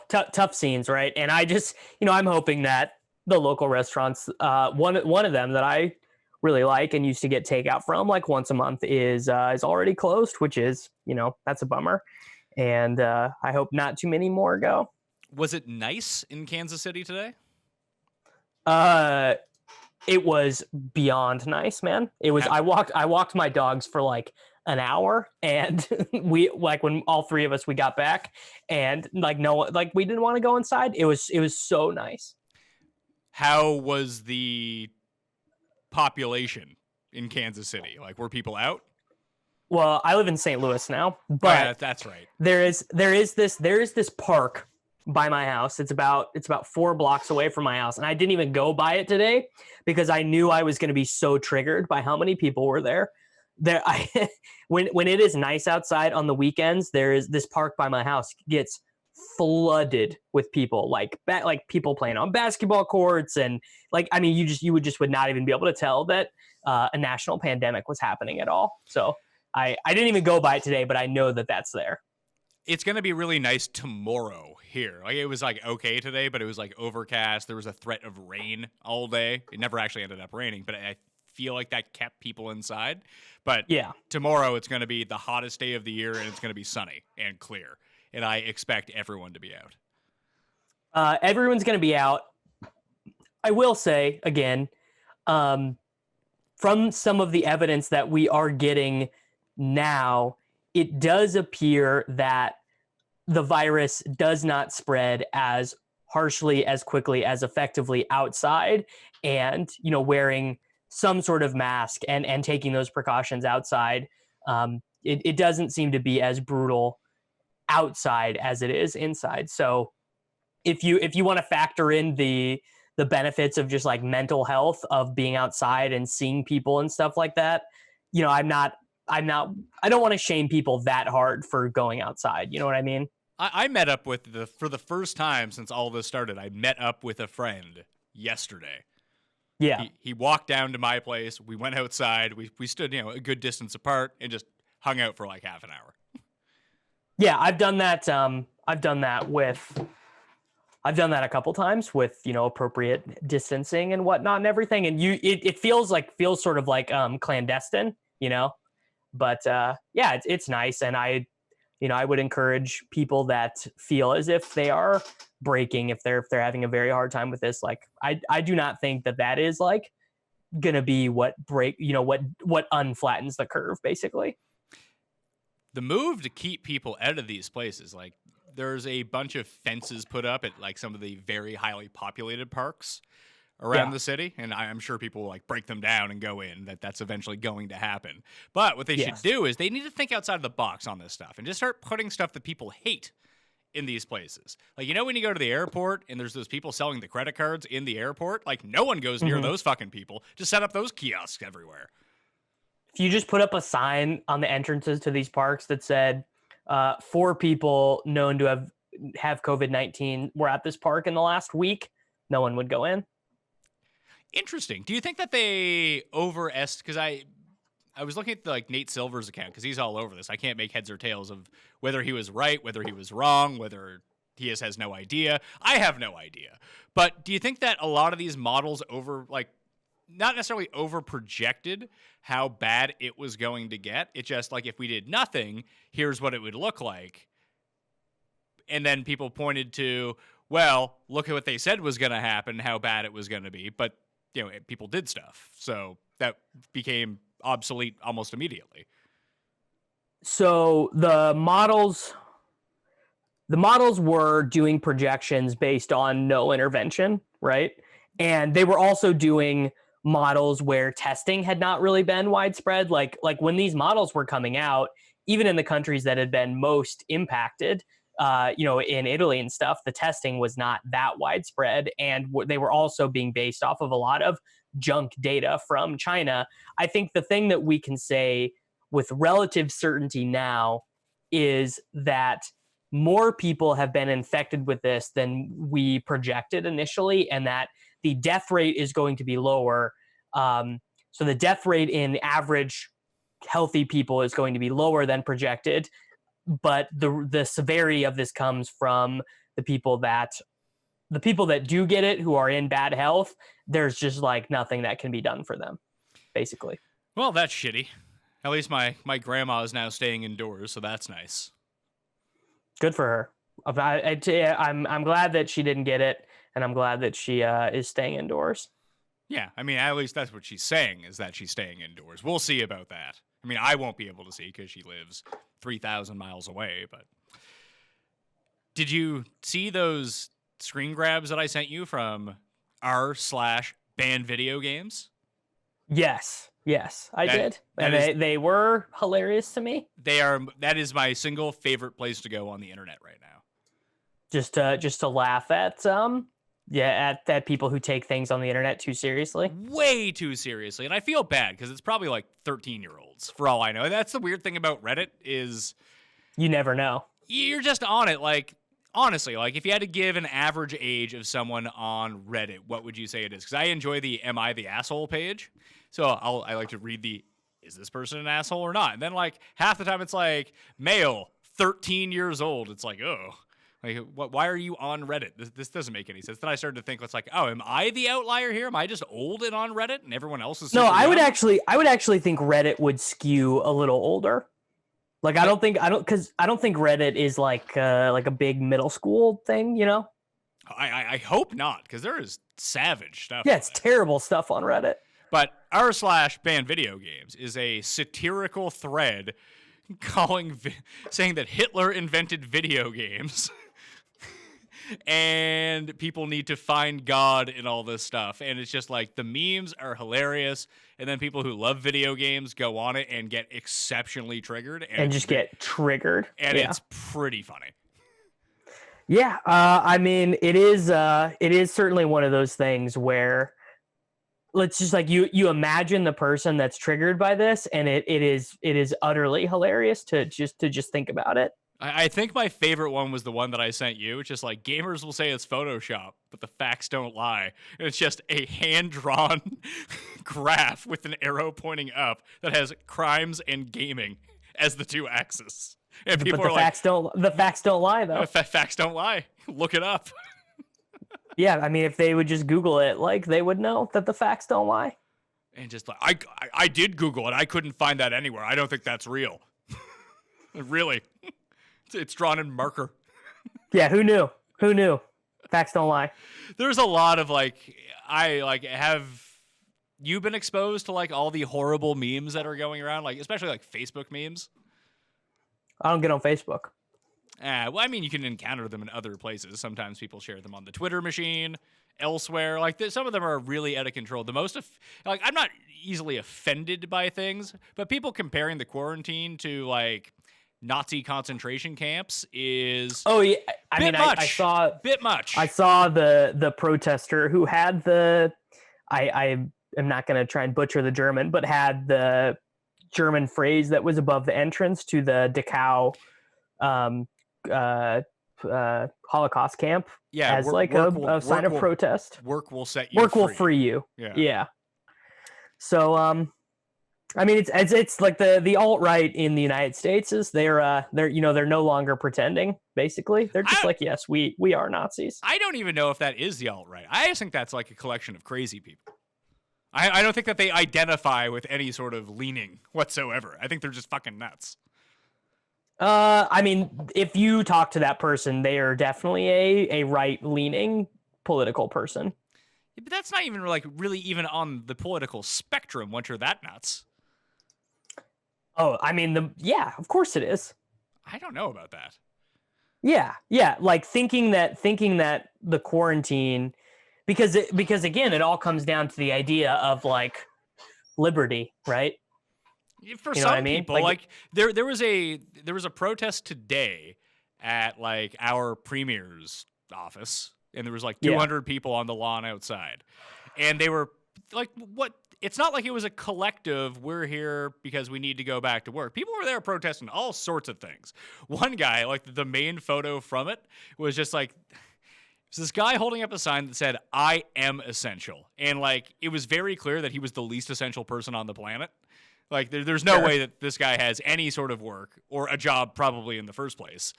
tough scenes, right? And I just, I'm hoping that the local restaurants, one of them that I really like and used to get takeout from like once a month is already closed, which is, that's a bummer. And I hope not too many more go. Was it nice in Kansas City today? It was beyond nice, man. It was. I walked my dogs for like an hour, and we like when all three of us we got back, and like we didn't want to go inside. It was so nice. How was the population in Kansas City? Like, were people out? Well, I live in St. Louis now, but that's right. There is this park by my house. It's about 4 blocks away from my house, and I didn't even go by it today because I knew I was going to be so triggered by how many people were there. When it is nice outside on the weekends, there is this park by my house gets flooded with people, like people playing on basketball courts, and like, I mean, you would not even be able to tell that a national pandemic was happening at all. So I didn't even go by it today, but I know that that's there. It's going to be really nice tomorrow here. Like, it was like okay today, but it was like overcast. There was a threat of rain all day. It never actually ended up raining, but I feel like that kept people inside. But yeah, tomorrow it's going to be the hottest day of the year, and it's going to be sunny and clear. And I expect everyone to be out. Everyone's going to be out. I will say, again, from some of the evidence that we are getting now, it does appear that the virus does not spread as harshly, as quickly, as effectively outside, and, wearing some sort of mask and taking those precautions outside. It doesn't seem to be as brutal outside as it is inside. So if you want to factor in the benefits of just like mental health of being outside and seeing people and stuff like that, I don't want to shame people that hard for going outside. You know what I mean? I met up with for the first time since all this started, I met up with a friend yesterday. Yeah. He walked down to my place. We went outside. We stood, a good distance apart and just hung out for like half an hour. Yeah, I've done that. I've done that a couple times with, appropriate distancing and whatnot and everything. And it feels sort of like clandestine, but yeah, it's nice. And I would encourage people that feel as if they are breaking, if they're having a very hard time with this. Like, I do not think that is like going to be what unflattens the curve, basically. The move to keep people out of these places, like there's a bunch of fences put up at like some of the very highly populated parks around the city, and I'm sure people will like break them down and go in. That's eventually going to happen. But what they should do is they need to think outside of the box on this stuff and just start putting stuff that people hate in these places. Like, when you go to the airport and there's those people selling the credit cards in the airport, like no one goes near those fucking people. Just set up those kiosks everywhere. If you just put up a sign on the entrances to these parks that said 4 people known to have COVID-19 were at this park in the last week, no one would go in. Interesting. Do you think that they because I was looking at like Nate Silver's account, because he's all over this. I can't make heads or tails of whether he was right, whether he was wrong, whether he has no idea. I have no idea. But do you think that a lot of these models not necessarily over projected how bad it was going to get? It just like, if we did nothing, here's what it would look like. And then people pointed to, well, look at what they said was going to happen, how bad it was going to be. But, people did stuff. So that became obsolete almost immediately. So the models were doing projections based on no intervention, right? And they were also doing models where testing had not really been widespread. Like when these models were coming out, even in the countries that had been most impacted, in Italy and stuff, the testing was not that widespread. And they were also being based off of a lot of junk data from China. I think the thing that we can say with relative certainty now is that more people have been infected with this than we projected initially, and that the death rate is going to be lower. So the death rate in average healthy people is going to be lower than projected, but the severity of this comes from the people that do get it, who are in bad health. There's just like nothing that can be done for them, basically. Well, that's shitty. At least my grandma is now staying indoors, so that's nice. Good for her. I'm glad that she didn't get it, and I'm glad that she is staying indoors. Yeah, I mean, at least that's what she's saying, is that she's staying indoors. We'll see about that. I mean, I won't be able to see because she lives 3,000 miles away, but did you see those screen grabs that I sent you from r/ban video games? Yes, I did. And they were hilarious to me. That is my single favorite place to go on the internet right now. Just to laugh at at people who take things on the internet too seriously. Way too seriously. And I feel bad because it's probably like 13-year-olds for all I know. And that's the weird thing about Reddit is you never know. You're just on it. Like, honestly, like if you had to give an average age of someone on Reddit, what would you say it is? Because I enjoy the Am I the Asshole page. So I like to read is this person an asshole or not? And then like half the time it's like male, 13 years old. It's like, oh, like why are you on Reddit? This doesn't make any sense. Then I started to think, it's like, oh, am I the outlier here? Am I just old and on Reddit and everyone else is? No, I would young? actually think Reddit would skew a little older. Like I don't think Reddit is like a big middle school thing, you know? I hope not, because there is savage stuff. Yeah, it's terrible stuff on Reddit. But r/ban video games is a satirical thread saying that Hitler invented video games and people need to find God in all this stuff. And it's just like the memes are hilarious. And then people who love video games go on it and get exceptionally triggered. And just get triggered. And it's pretty funny. Yeah. I mean, it is certainly one of those things where let's just like you imagine the person that's triggered by this, and it is utterly hilarious to just think about it. I think my favorite one was the one that I sent you, which is like gamers will say it's Photoshop, but the facts don't lie. And it's just a hand-drawn graph with an arrow pointing up that has crimes and gaming as the two axes. And people are like, the facts don't lie though. Facts don't lie. Look it up. Yeah, I mean, if they would just Google it, like they would know that the facts don't lie. And just like I did Google it, I couldn't find that anywhere. I don't think that's real. Really, it's drawn in marker. Yeah, who knew? Who knew? Facts don't lie. There's a lot of have you been exposed to like all the horrible memes that are going around, like especially like Facebook memes? I don't get on Facebook. Well, I mean, you can encounter them in other places. Sometimes people share them on the Twitter machine, elsewhere. Like, some of them are really out of control. The most, I'm not easily offended by things, but people comparing the quarantine to, like, Nazi concentration camps is... Oh, yeah. I saw the protester who had I am not going to try and butcher the German, but had the German phrase that was above the entrance to the Dachau Holocaust camp as a sign of protest. Work will set you free. Work will free you. Yeah. So I mean, it's like the alt-right in the United States is they're no longer pretending. Basically, they're just like, yes, we are Nazis. I don't even know if that is the alt-right. I just think that's like a collection of crazy people. I don't think that they identify with any sort of leaning whatsoever. I think they're just fucking nuts. I mean, if you talk to that person, they are definitely a right-leaning political person. Yeah, but that's not even like really even on the political spectrum once you're that nuts. Oh, I mean, yeah, of course it is. I don't know about that. Yeah, like thinking that the quarantine, because again, it all comes down to the idea of like liberty, right? For some people, like there was a protest today at like our premier's office, and there was like 200 people on the lawn outside, and they were like, "What?" It's not like it was a collective. We're here because we need to go back to work. People were there protesting all sorts of things. One guy, like the main photo from it, was just like. So this guy holding up a sign that said, "I am essential." And like, it was very clear that he was the least essential person on the planet. Like, there's no way that this guy has any sort of work or a job probably in the first place.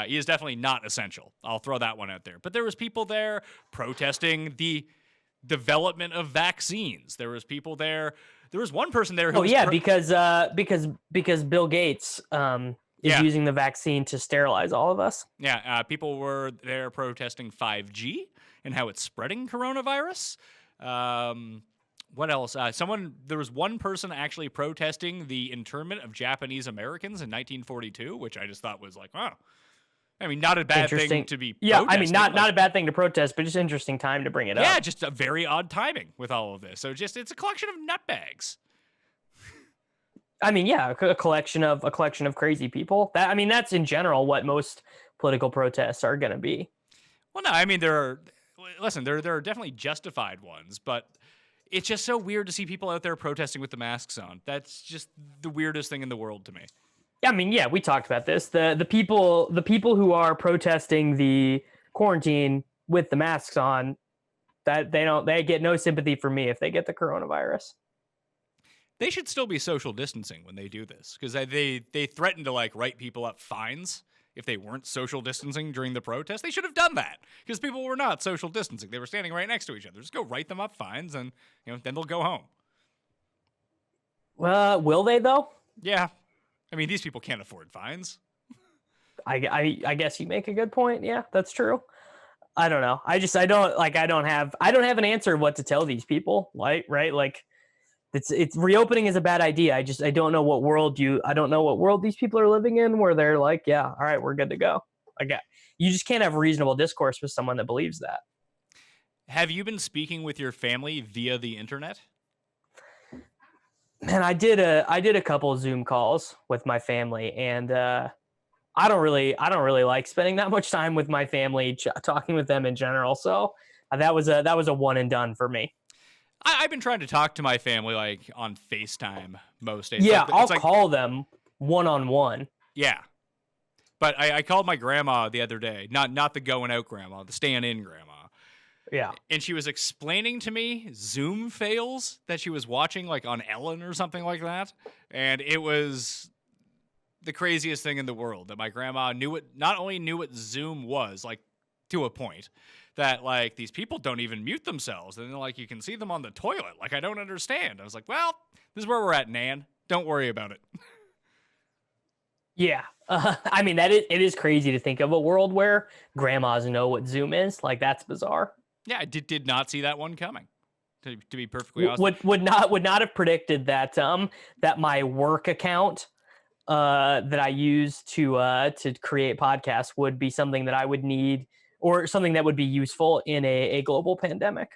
He is definitely not essential. I'll throw that one out there. But there was people there protesting the development of vaccines. There was people there. There was one person there who because Bill Gates is using the vaccine to sterilize all of us. Yeah, people were there protesting 5G and how it's spreading coronavirus. What else? There was one person actually protesting the internment of Japanese Americans in 1942, which I just thought was like, oh, I mean, not a bad thing to be. Yeah, I mean, not a bad thing to protest, but just interesting time to bring it up. Yeah, just a very odd timing with all of this. So it's a collection of nutbags. I mean, yeah, a collection of crazy people. That's in general what most political protests are going to be. Well, no, I mean, there are definitely justified ones, but it's just so weird to see people out there protesting with the masks on. That's just the weirdest thing in the world to me. I mean, yeah, we talked about this. The people who are protesting the quarantine with the masks on, that they get no sympathy from me if they get the coronavirus. They should still be social distancing when they do this, because they threaten to like write people up fines if they weren't social distancing during the protest. They should have done that, because people were not social distancing. They were standing right next to each other. Just go write them up fines, and then they'll go home. Will they though? Yeah, I mean, these people can't afford fines. I guess you make a good point. Yeah, that's true. I don't know. I don't have an answer what to tell these people. Right? Like, it's reopening is a bad idea. I don't know what world these people are living in where they're like, yeah, all right, we're good to go. You just can't have reasonable discourse with someone that believes that. Have you been speaking with your family via the internet? Man, I did a couple of Zoom calls with my family, and I don't really like spending that much time with my family, talking with them in general. So that was a one and done for me. I've been trying to talk to my family like on FaceTime most days. Yeah, I'll call them one-on-one. Yeah, but I called my grandma the other day, not the going out grandma, the staying in grandma. Yeah, and she was explaining to me Zoom fails that she was watching like on Ellen or something like that, and it was the craziest thing in the world that my grandma not only knew what Zoom was, like to a point, that like these people don't even mute themselves, and then like you can see them on the toilet. Like, I don't understand. I was like, well, this is where we're at, Nan. Don't worry about it. Yeah, I mean it is crazy to think of a world where grandmas know what Zoom is. Like, that's bizarre. Yeah, I did not see that one coming. To be perfectly honest, would not have predicted that that my work account that I use to create podcasts would be something that I would need, or something that would be useful in a global pandemic.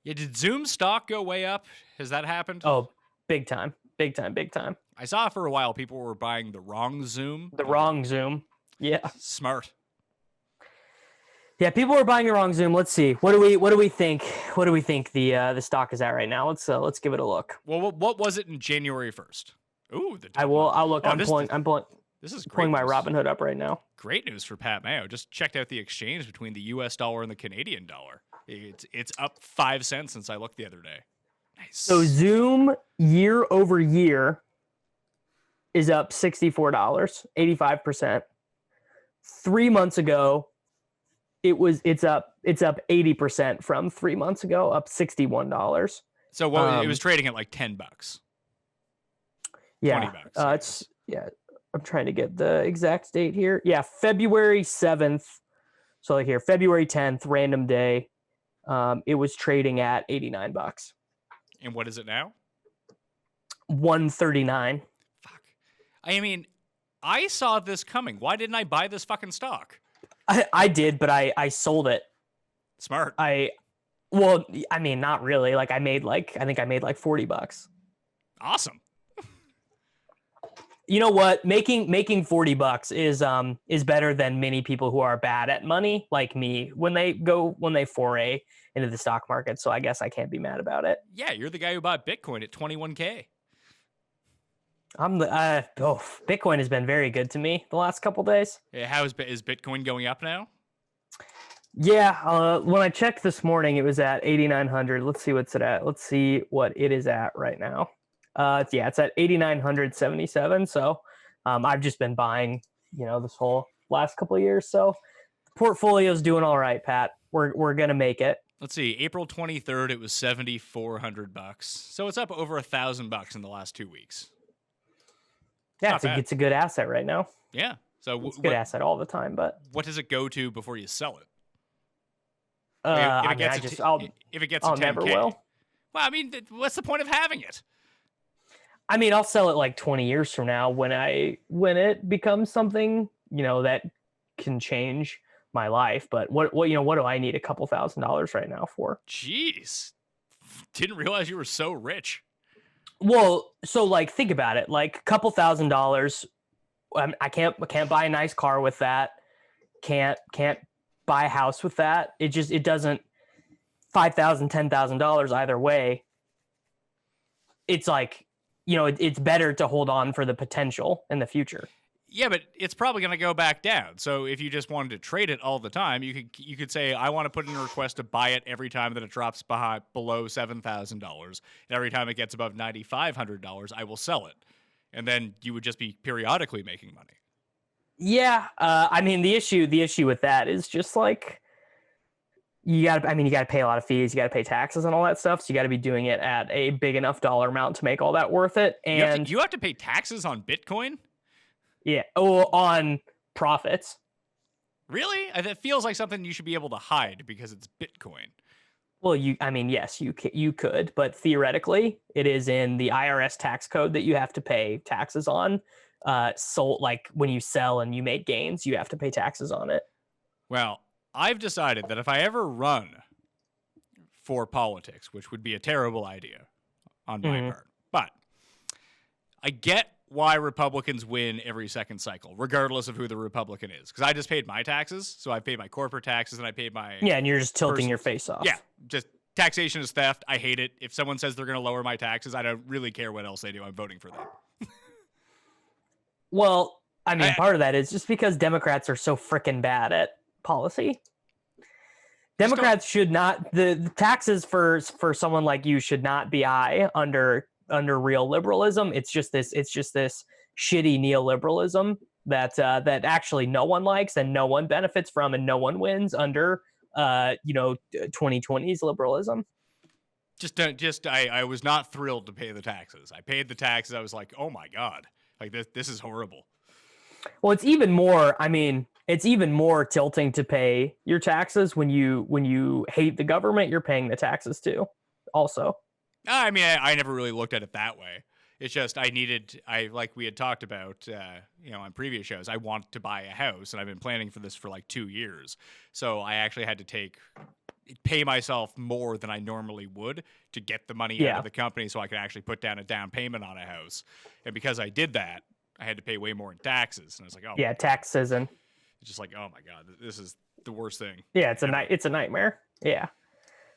Yeah, did Zoom stock go way up? Has that happened? Oh, big time. I saw for a while people were buying the wrong Zoom. The wrong Zoom. Yeah. Smart. Yeah, people were buying the wrong Zoom. Let's see. What do we think? What do we think the stock is at right now? Let's give it a look. Well, what was it in January 1st? Ooh, I'll look. I'm pulling. This is great pulling my news. Robinhood up right now. Great news for Pat Mayo. Just checked out the exchange between the U.S. dollar and the Canadian dollar. It's up 5 cents since I looked the other day. Nice. So Zoom year over year is up $64, 85%. 3 months ago, it's up 80% from 3 months ago, up $61. So it was trading at like $10. Yeah, $20. I'm trying to get the exact date here. Yeah, February 7th. So like here, February 10th, random day. It was trading at $89. And what is it now? 139. Fuck. I mean, I saw this coming. Why didn't I buy this fucking stock? I did, but I sold it. Smart. Well, I mean, not really. Like I think I made like $40. Awesome. You know what? Making $40 is better than many people who are bad at money, like me, when they foray into the stock market. So I guess I can't be mad about it. Yeah, you're the guy who bought Bitcoin at 21K. Bitcoin has been very good to me the last couple days. Yeah, is Bitcoin going up now? Yeah, when I checked this morning, it was at 8,900. Let's see what's it at. Let's see what it is at right now. It's at 8,977. So I've just been buying, this whole last couple of years. So the portfolio's doing all right, Pat. We're gonna make it. Let's see. April 23rd, it was $7,400. So it's up over $1,000 in the last 2 weeks. Yeah, it's a good asset right now. Yeah. So it's a good asset all the time. But what does it go to before you sell it? I'll never will. Well, I mean, what's the point of having it? I mean, I'll sell it like 20 years from now when it becomes something, that can change my life. But what do I need a couple $1,000s right now for? Jeez. Didn't realize you were so rich. Well, so like think about it, like a couple $1,000s. I can't buy a nice car with that. Can't buy a house with that. It doesn't $5,000, $10,000 either way. It's like, it's better to hold on for the potential in the future. Yeah, but it's probably going to go back down. So if you just wanted to trade it all the time, you could say, I want to put in a request to buy it every time that it drops below $7,000. And every time it gets above $9,500, I will sell it. And then you would just be periodically making money. Yeah. I mean, the issue with that is just like, you got to pay a lot of fees. You got to pay taxes and all that stuff. So you got to be doing it at a big enough dollar amount to make all that worth it. And you have to pay taxes on Bitcoin? Yeah. Oh, on profits. Really? It feels like something you should be able to hide because it's Bitcoin. Well, yes, you could, but theoretically, it is in the IRS tax code that you have to pay taxes on. So, like when you sell and you make gains, you have to pay taxes on it. Well, I've decided that if I ever run for politics, which would be a terrible idea on my part, but I get why Republicans win every second cycle, regardless of who the Republican is. Because I just paid my taxes, so I paid my corporate taxes, and I paid my... Yeah, and you're just tilting your face off. Yeah, just taxation is theft. I hate it. If someone says they're going to lower my taxes, I don't really care what else they do. I'm voting for them. Well, I mean, part of that is just because Democrats are so freaking bad at policy. Democrats should not... The taxes for someone like you should not be high under real liberalism. It's just this shitty neoliberalism that actually no one likes and no one benefits from and no one wins under 2020's liberalism. I was not thrilled to pay the taxes. I paid the taxes. I was like, oh my God, like this is horrible. Well, it's even more tilting to pay your taxes when you hate the government. You're paying the taxes too also. I mean, I never really looked at it that way. It's just like we had talked about, on previous shows, I want to buy a house, and I've been planning for this for like 2 years. So I actually had to pay myself more than I normally would to get the money out of the company so I could actually put down a down payment on a house. And because I did that, I had to pay way more in taxes. And I was like, oh. Yeah, taxes. And it's just like, oh my God, this is the worst thing. Yeah, it's a nightmare. Yeah.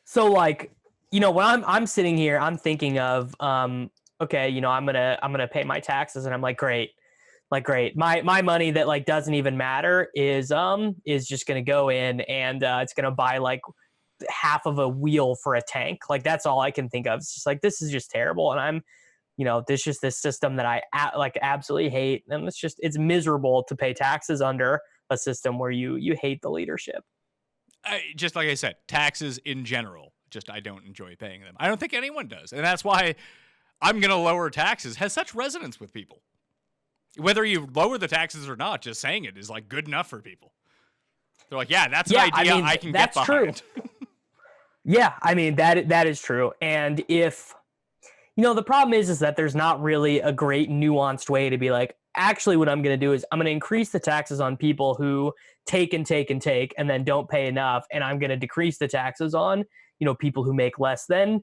So like, when I'm sitting here, I'm thinking of, okay, I'm gonna pay my taxes, and I'm like, great. My money that like doesn't even matter is just gonna go in and it's gonna buy like half of a wheel for a tank. Like that's all I can think of. It's just like, this is just terrible. And I'm, this just this system that I absolutely hate. And it's miserable to pay taxes under a system where you hate the leadership. Just like I said, taxes in general, I don't enjoy paying them. I don't think anyone does. And that's why I'm going to lower taxes has such resonance with people. Whether you lower the taxes or not, just saying it is like good enough for people. They're like, yeah, that's an idea I can get behind. True. Yeah, I mean, that is true. And if, the problem is that there's not really a great nuanced way to be like, actually what I'm going to do is I'm going to increase the taxes on people who take and take and take and then don't pay enough. And I'm going to decrease the taxes on, people who make less than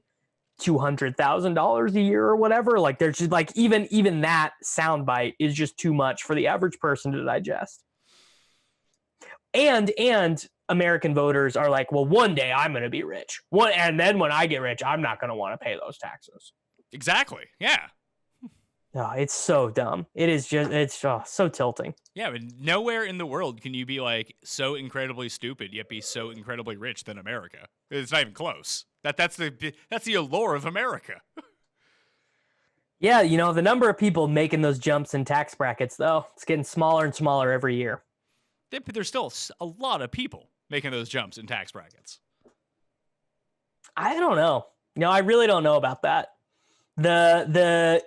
$200,000 a year or whatever. Like there's just like, even that soundbite is just too much for the average person to digest. And American voters are like, well, one day I'm going to be rich. And then when I get rich, I'm not going to want to pay those taxes. Exactly. Yeah. Oh, it's so dumb. It's so tilting. Yeah, but nowhere in the world can you be like so incredibly stupid yet be so incredibly rich than America. It's not even close. That's the allure of America. Yeah, the number of people making those jumps in tax brackets, though, it's getting smaller and smaller every year. But there's still a lot of people making those jumps in tax brackets. I don't know. I really don't know about that.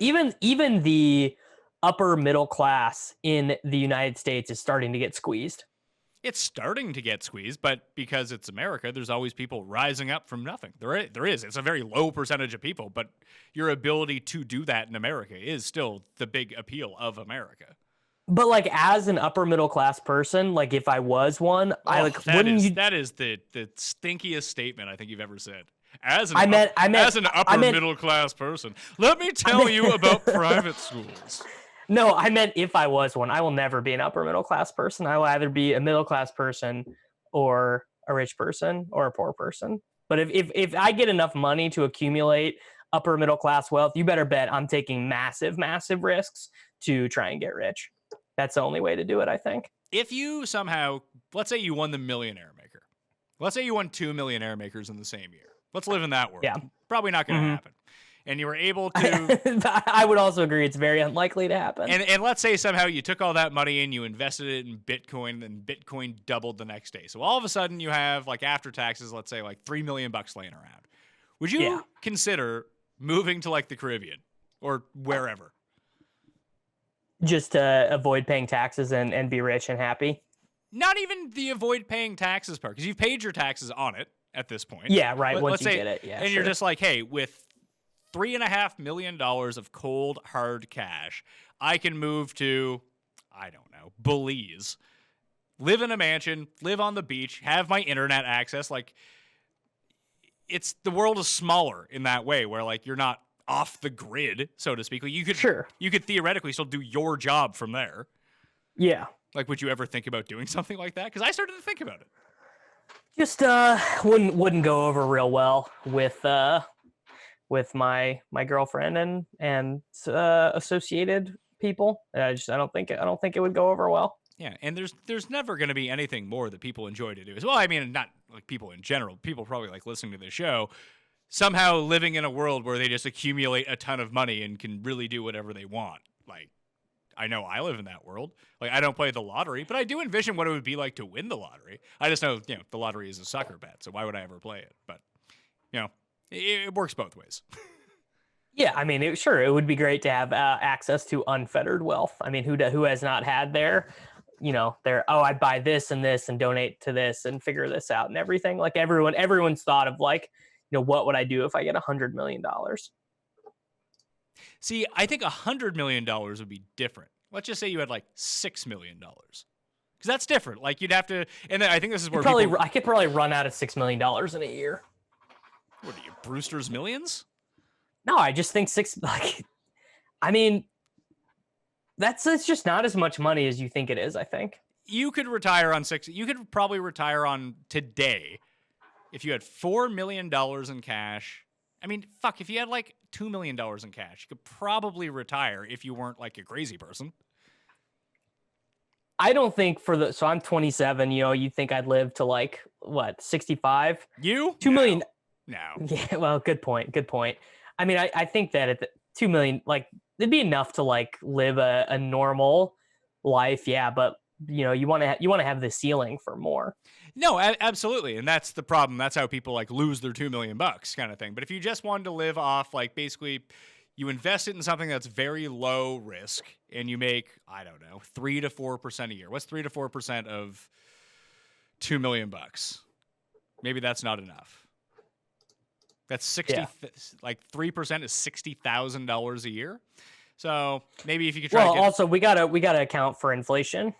Even the upper middle class in the United States is starting to get squeezed. It's starting to get squeezed, but because it's America, there's always people rising up from nothing. There is. It's a very low percentage of people, but your ability to do that in America is still the big appeal of America. But like as an upper middle class person, like if I was one, that is the stinkiest statement I think you've ever said. As an upper middle class person, let me tell you about private schools. No, I meant if I was one. I will never be an upper middle class person. I will either be a middle class person or a rich person or a poor person. But if I get enough money to accumulate upper middle class wealth, you better bet I'm taking massive, massive risks to try and get rich. That's the only way to do it, I think. If you somehow, let's say you won the Millionaire Maker. Let's say you won 2 Millionaire Makers in the same year. Let's live in that world. Yeah. Probably not going to happen. And you were able to... I would also agree it's very unlikely to happen. And let's say somehow you took all that money and you invested it in Bitcoin, and Bitcoin doubled the next day. So all of a sudden you have, like after taxes, let's say like $3 million laying around. Would you consider moving to like the Caribbean or wherever? Just to avoid paying taxes and be rich and happy? Not even the avoid paying taxes part, because you've paid your taxes on it at this point. Yeah, right. But once you get it, yeah. And you're just like, hey, with $3.5 million of cold, hard cash, I can move to, I don't know, Belize, live in a mansion, live on the beach, have my internet access. Like, the world is smaller in that way, where like you're not off the grid, so to speak. Like you could theoretically still do your job from there. Yeah. Like, would you ever think about doing something like that? Because I started to think about it. Just wouldn't go over real well with my girlfriend and associated people. I don't think it would go over well. Yeah, and there's never going to be anything more that people enjoy to do. Well, I mean, not like people in general. People probably like listening to this show. Somehow living in a world where they just accumulate a ton of money and can really do whatever they want. Like, I know I live in that world. Like, I don't play the lottery, but I do envision what it would be like to win the lottery. I just know, the lottery is a sucker bet, so why would I ever play it? But, it works both ways. Yeah, I mean, it would be great to have access to unfettered wealth. I mean, who has not had I buy this and this and donate to this and figure this out and everything. Like everyone's thought of like, what would I do if I get $100 million? See, I think $100 million would be different. Let's just say you had like $6 million. Because that's different. Like you'd have to, and then I think this is where I could probably run out of $6 million in a year. What are you, Brewster's Millions? No, I just think it's just not as much money as you think it is, I think. You could retire on you could probably retire on today if you had $4 million in cash. I mean, if you had like $2 million in cash, you could probably retire if you weren't like a crazy person. I don't think so I'm 27, you think I'd live to like what, 65? You? 2 million. No. Yeah, well, good point. I mean, I think that at the 2 million, like it'd be enough to like live a normal life. Yeah. But you want to have the ceiling for more. No, absolutely. And that's the problem. That's how people like lose their $2 million kind of thing. But if you just wanted to live off, like basically you invest it in something that's very low risk and you make, I don't know, 3 to 4% a year. What's 3 to 4% of $2 million? Maybe that's not enough. That's 60, like 3% is $60,000 a year. So maybe if you could try to get... also we gotta account for inflation.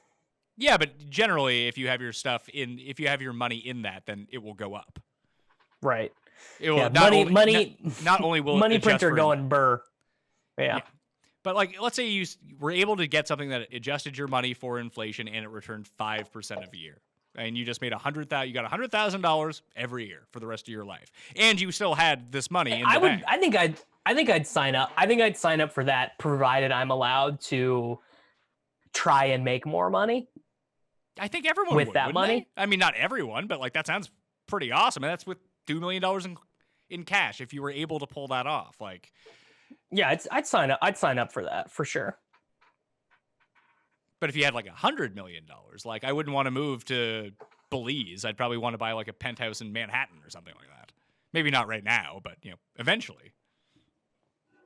Yeah, but generally, if you have your if you have your money in that, then it will go up. Right. It will money. Not only will money adjust printer for, going burr. Yeah. But like, let's say you were able to get something that adjusted your money for inflation and it returned 5% of a year, and you just made $100,000. You got $100,000 every year for the rest of your life, and you still had this money in the bank. I think I'd sign up. I think I'd sign up for that, provided I'm allowed to try and make more money. I think everyone with would, that money. They? I mean, not everyone, but like that sounds pretty awesome. And that's with $2 million in cash. If you were able to pull that off, like, yeah, I'd sign up. I'd sign up for that for sure. But if you had like $100 million, like I wouldn't want to move to Belize. I'd probably want to buy like a penthouse in Manhattan or something like that. Maybe not right now, but eventually.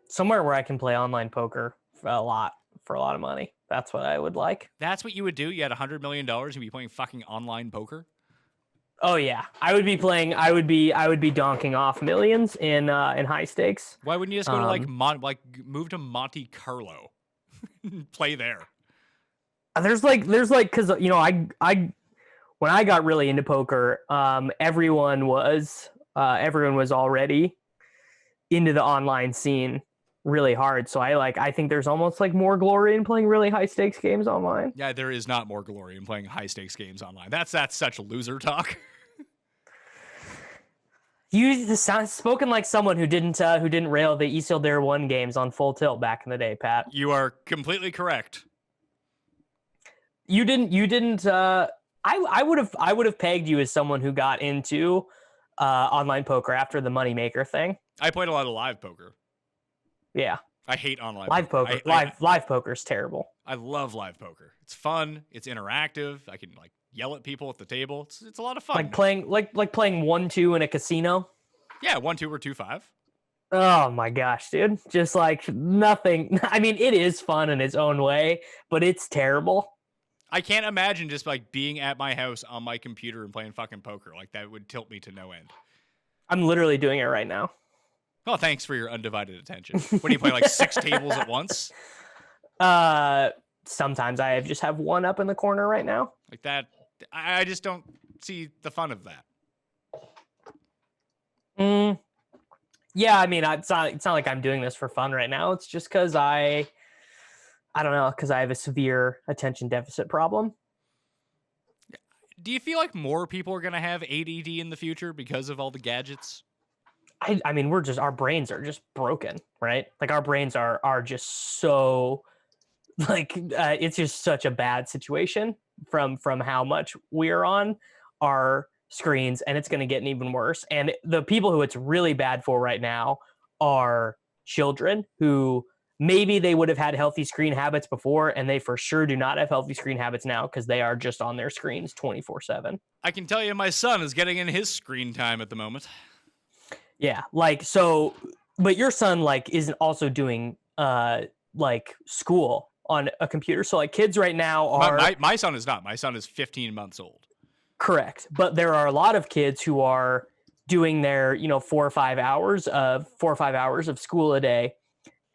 Somewhere where I can play online poker for a lot of money. That's what I would like. That's what you would do? You had $100 million, you'd be playing fucking online poker? Oh yeah. I would be donking off millions in high stakes. Why wouldn't you just go to move to Monte Carlo? Play there. There's cuz I when I got really into poker, everyone was already into the online scene really hard. So I think there's almost like more glory in playing really high stakes games online. Yeah, there is not more glory in playing high stakes games online. That's such loser talk. You sound spoken like someone who didn't rail the Isildur 1 games on full tilt back in the day, Pat. You are completely correct. You didn't I would have pegged you as someone who got into online poker after the moneymaker thing. I played a lot of live poker. Yeah. I hate online live poker. Live poker is terrible. I love live poker. It's fun. It's interactive. I can like yell at people at the table. It's a lot of fun. Like playing 1-2 in a casino. Yeah, 1-2 or 2-5. Oh my gosh, dude! Just like nothing. I mean, it is fun in its own way, but it's terrible. I can't imagine just like being at my house on my computer and playing fucking poker. Like that would tilt me to no end. I'm literally doing it right now. Oh, thanks for your undivided attention. What do you play, like 6 tables at once? Sometimes I just have one up in the corner right now. Like that, I just don't see the fun of that. Yeah, I mean, it's not like I'm doing this for fun right now. It's just because I don't know, because I have a severe attention deficit problem. Do you feel like more people are going to have ADD in the future because of all the gadgets? I mean, our brains are just broken, right? Like our brains are just so like, it's just such a bad situation from how much we're on our screens, and it's going to get even worse. And the people who it's really bad for right now are children who maybe they would have had healthy screen habits before, and they for sure do not have healthy screen habits now because they are just on their screens 24/7. I can tell you my son is getting in his screen time at the moment. Yeah, like so, but your son like isn't also doing like school on a computer. So like kids right now are my son is not. My son is 15 months old. Correct, but there are a lot of kids who are doing their 4 or 5 hours of school a day,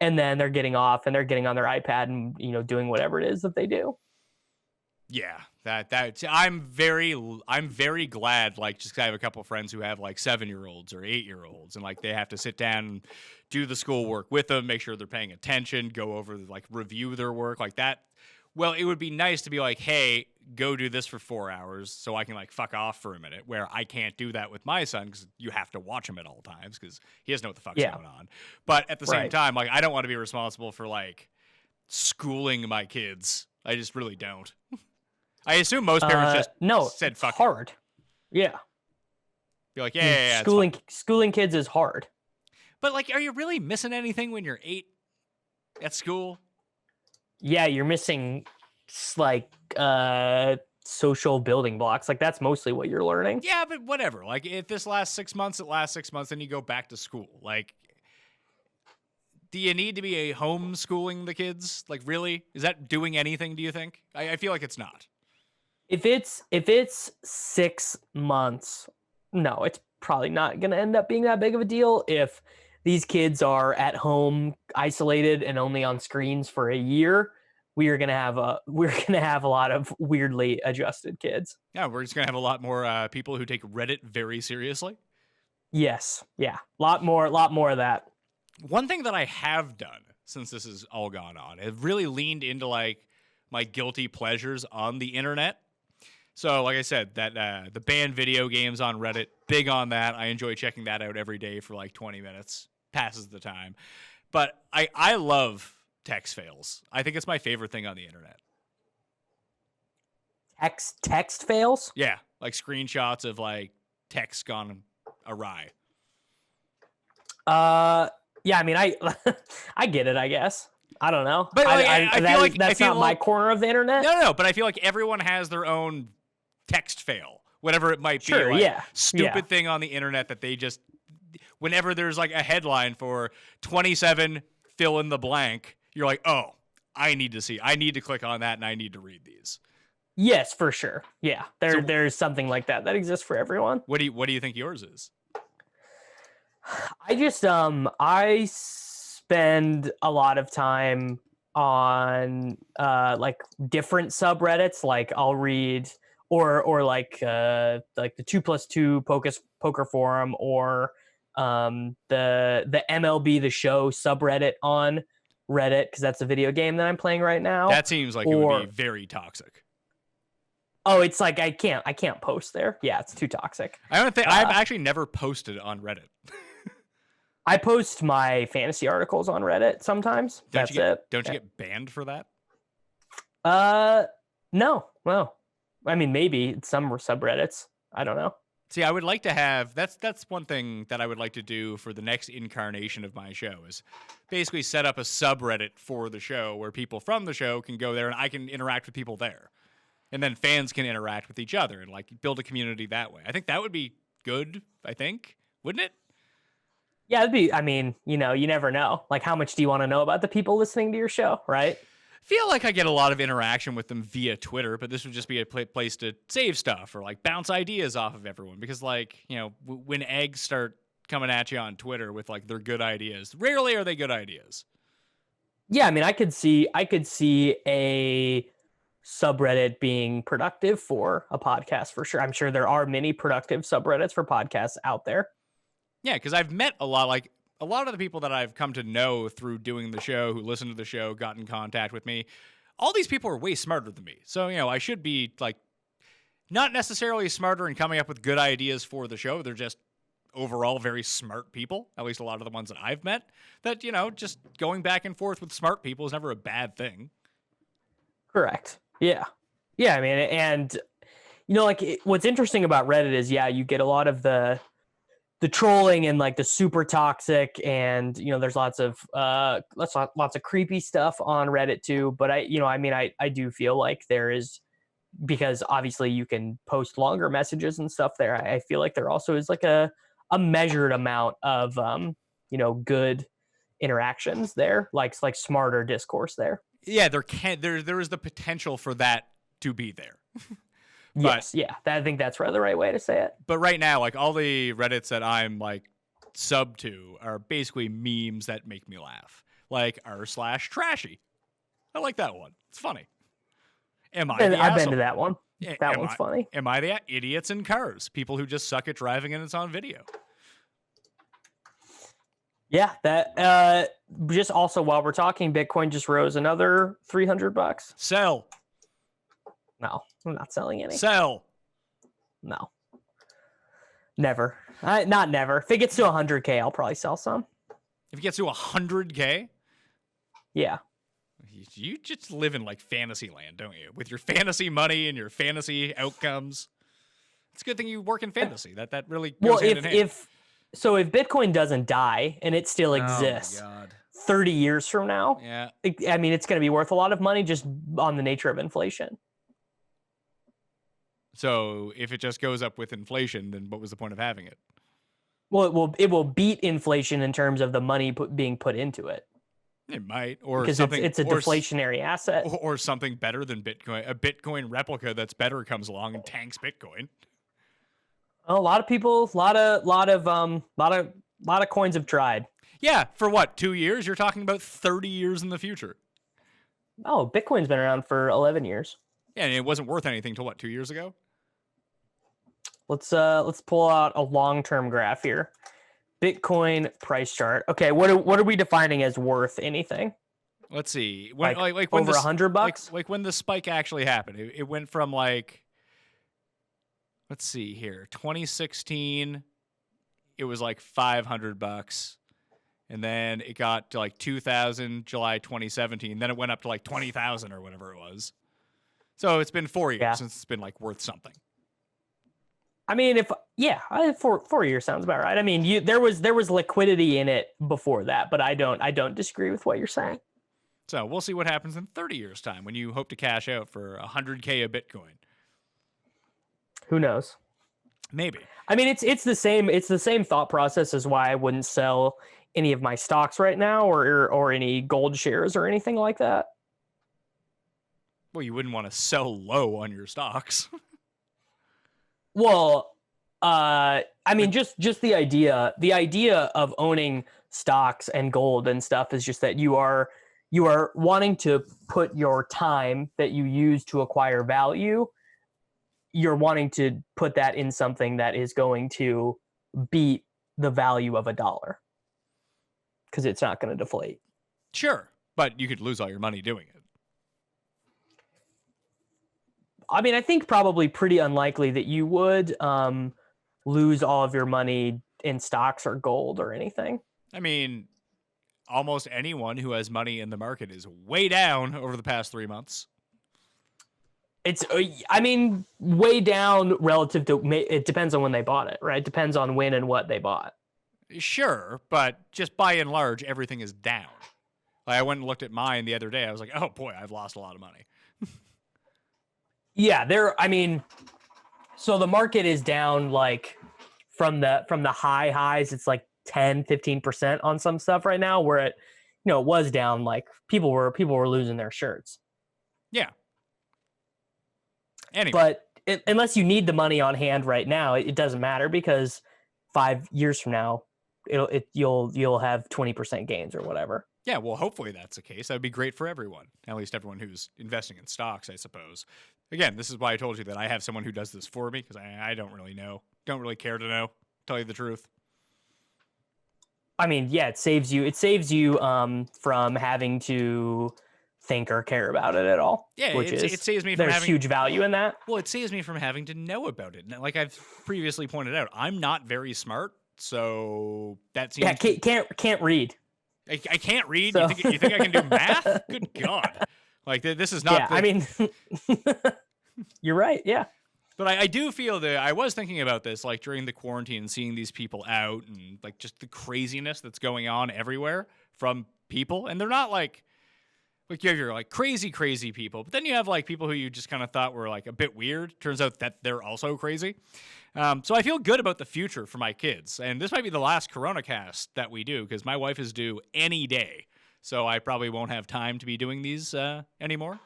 and then they're getting off and they're getting on their iPad and doing whatever it is that they do. Yeah, that I'm very glad. Like, just 'cause I have a couple of friends who have like 7-year-olds or 8-year-olds, and like they have to sit down and do the schoolwork with them, make sure they're paying attention, go over like review their work like that. Well, it would be nice to be like, hey, go do this for 4 hours so I can like fuck off for a minute, where I can't do that with my son because you have to watch him at all times because he doesn't know what the fuck's going on. But at the same time, like I don't want to be responsible for like schooling my kids. I just really don't. I assume most parents just no, said it's fuck it. hard. Yeah. Be like, yeah, schooling kids is hard. But like, are you really missing anything when you're 8 at school? Yeah, you're missing like social building blocks. Like that's mostly what you're learning. Yeah, but whatever. Like if this lasts 6 months, it lasts 6 months, then you go back to school. Like, do you need to be homeschooling the kids? Like, really? Is that doing anything, do you think? I feel like it's not. If it's 6 months, no, it's probably not going to end up being that big of a deal. If these kids are at home, isolated, and only on screens for a year, we're gonna have a lot of weirdly adjusted kids. Yeah, we're just gonna have a lot more people who take Reddit very seriously. Yes, yeah, lot more of that. One thing that I have done since this has all gone on, I've really leaned into like my guilty pleasures on the internet. So, like I said, that the banned video games on Reddit, big on that. I enjoy checking that out every day for like 20 minutes. Passes the time. But I love text fails. I think it's my favorite thing on the internet. Text fails? Yeah, like screenshots of like text gone awry. Yeah, I mean, I get it, I guess. I don't know. But like, I feel like that's not my corner of the internet. No, but I feel like everyone has their own text fail, whatever it might be. Sure, like, yeah. Stupid thing on the internet that they just, whenever there's like a headline for 27 fill in the blank, you're like, oh, I need to click on that and I need to read these. Yes, for sure. Yeah, there's something like that exists for everyone. What do you think yours is? I just I spend a lot of time on like different subreddits. Like I'll read or like the 2+2 poker forum or the MLB The Show subreddit on Reddit, because that's a video game that I'm playing right now. That seems like it would be very toxic. Oh, it's like I can't post there. Yeah, it's too toxic. I've actually never posted on Reddit. I post my fantasy articles on Reddit sometimes. Don't you get banned for that? No. Well, I mean, maybe some subreddits. I don't know. See, I would like to have that's one thing that I would like to do for the next incarnation of my show is basically set up a subreddit for the show where people from the show can go there and I can interact with people there. And then fans can interact with each other and like build a community that way. I think that would be good, wouldn't it? Yeah, it'd be, I mean, you never know. Like, how much do you want to know about the people listening to your show, right? Feel like I get a lot of interaction with them via Twitter, but this would just be a place to save stuff or like bounce ideas off of everyone. Because like, when eggs start coming at you on Twitter with like their good ideas, rarely are they good ideas. Yeah, I mean, I could see a subreddit being productive for a podcast for sure. I'm sure there are many productive subreddits for podcasts out there. Yeah, because I've met a lot of the people that I've come to know through doing the show, who listen to the show, got in contact with me. All these people are way smarter than me. So, I should be like not necessarily smarter and coming up with good ideas for the show. They're just overall very smart people, at least a lot of the ones that I've met, that, just going back and forth with smart people is never a bad thing. Correct. Yeah. Yeah, I mean, and, what's interesting about Reddit is, yeah, you get a lot of the trolling and like the super toxic and, there's lots of creepy stuff on Reddit too. But I do feel like there is, because obviously you can post longer messages and stuff there. I feel like there also is like a measured amount of, good interactions there, like smarter discourse there. Yeah, there is the potential for that to be there. Yes, yeah. I think that's the right way to say it. But right now, like all the Reddits that I'm like sub to are basically memes that make me laugh. Like r/trashy. I like that one. It's funny. I've been to that one. That one's funny. Am I the idiots in cars? People who just suck at driving and it's on video. Yeah, that just also while we're talking, Bitcoin just rose another $300. Sell. No, I'm not selling any. Sell. No. Never. Not never. If it gets to 100K, I'll probably sell some. If it gets to 100K? Yeah. You just live in like fantasy land, don't you? With your fantasy money and your fantasy outcomes. It's a good thing you work in fantasy. That really goes hand in hand. if Bitcoin doesn't die and it still exists Oh my God. 30 years from now, Yeah. I mean, it's going to be worth a lot of money just on the nature of inflation. So if it just goes up with inflation, then what was the point of having it? Well, it will beat inflation in terms of the money being put into it. It might, or because something. It's a deflationary asset, or something better than Bitcoin. A Bitcoin replica that's better comes along and tanks Bitcoin. A lot of people, a lot of coins have tried. Yeah, for what, 2 years? You're talking about 30 years in the future. Oh, Bitcoin's been around for 11 years. Yeah, and it wasn't worth anything till what, 2 years ago? Let's pull out a long-term graph here. Bitcoin price chart. Okay, what are we defining as worth anything? Let's see. When, like when over $100? Like when the spike actually happened, it went from like, let's see here, 2016, it was like $500, and then it got to like 2000 July 2017. Then it went up to like 20,000 or whatever it was. So it's been 4 years since it's been like worth something. I mean, 4 years sounds about right. I mean, there was liquidity in it before that, but I don't disagree with what you're saying. So we'll see what happens in 30 years' time when you hope to cash out for $100K a Bitcoin. Who knows? Maybe. I mean, it's the same thought process as why I wouldn't sell any of my stocks right now or any gold shares or anything like that. Well, you wouldn't want to sell low on your stocks. Well, I mean, just the idea of owning stocks and gold and stuff is just that you are wanting to put your time that you use to acquire value, you're wanting to put that in something that is going to beat the value of $1 because it's not going to deflate. Sure, but you could lose all your money doing it. I mean, I think probably pretty unlikely that you would lose all of your money in stocks or gold or anything. I mean, almost anyone who has money in the market is way down over the past 3 months. It's, I mean, way down relative to, it depends on when they bought it, right? It depends on when and what they bought. Sure, but just by and large, everything is down. Like I went and looked at mine the other day. I was like, oh boy, I've lost a lot of money. Yeah, I mean, so the market is down like from the high highs, it's like 10, 15% on some stuff right now, where it was down, like people were losing their shirts. Yeah. Anyway. But unless you need the money on hand right now, it doesn't matter because 5 years from now, you'll have 20% gains or whatever. Yeah, well, hopefully that's the case. That would be great for everyone, at least everyone who's investing in stocks, I suppose. Again, this is why I told you that I have someone who does this for me, because I don't really know. Don't really care to know, tell you the truth. I mean, yeah, it saves you from having to think or care about it at all. Yeah, it saves me from there's huge value in that. Well, it saves me from having to know about it. Like I've previously pointed out, I'm not very smart, so that seems... Yeah, can't read. I can't read. So. You think I can do math? Good God. Like, this is not... Yeah, I mean, you're right, yeah. But I do feel that I was thinking about this, like, during the quarantine, seeing these people out and, like, just the craziness that's going on everywhere from people. And they're not, like you have your, like, crazy people. But then you have, like, people who you just kind of thought were, like, a bit weird. Turns out that they're also crazy. So I feel good about the future for my kids. And this might be the last Coronacast that we do, because my wife is due any day. So I probably won't have time to be doing these anymore.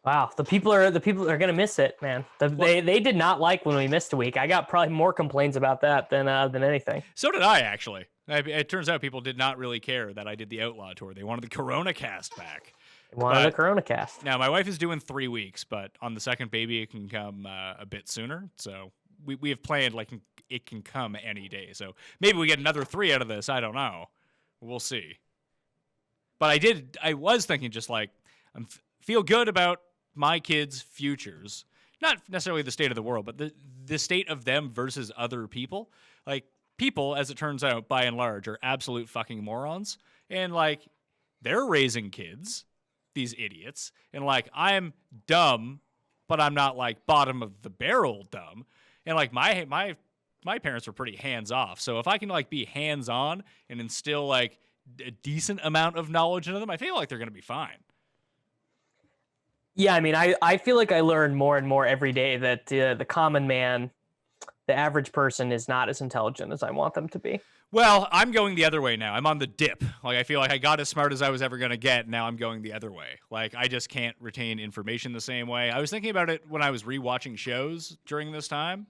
Wow, the people are gonna miss it, man. They did not like when we missed a week. I got probably more complaints about that than anything. So did I, actually. It turns out people did not really care that I did the Outlaw tour. They wanted the Coronacast back. They wanted the Coronacast. Now my wife is due in 3 weeks, but on the second baby it can come a bit sooner. So we have planned like it can come any day. So maybe we get another 3 out of this. I don't know. We'll see. But I was thinking just like, I feel good about my kids' futures. Not necessarily the state of the world, but the state of them versus other people. Like, people, as it turns out, by and large, are absolute fucking morons. And, like, they're raising kids. these idiots. And like, I'm dumb, but I'm not like bottom of the barrel dumb. And like my parents were pretty hands off. So if I can like be hands on and instill like a decent amount of knowledge into them, I feel like they're going to be fine. Yeah, I mean, I feel like I learn more and more every day that the common man, the average person, is not as intelligent as I want them to be. Well, I'm going the other way now. I'm on the dip. Like, I feel like I got as smart as I was ever going to get. Now I'm going the other way. Like, I just can't retain information the same way. I was thinking about it when I was rewatching shows during this time.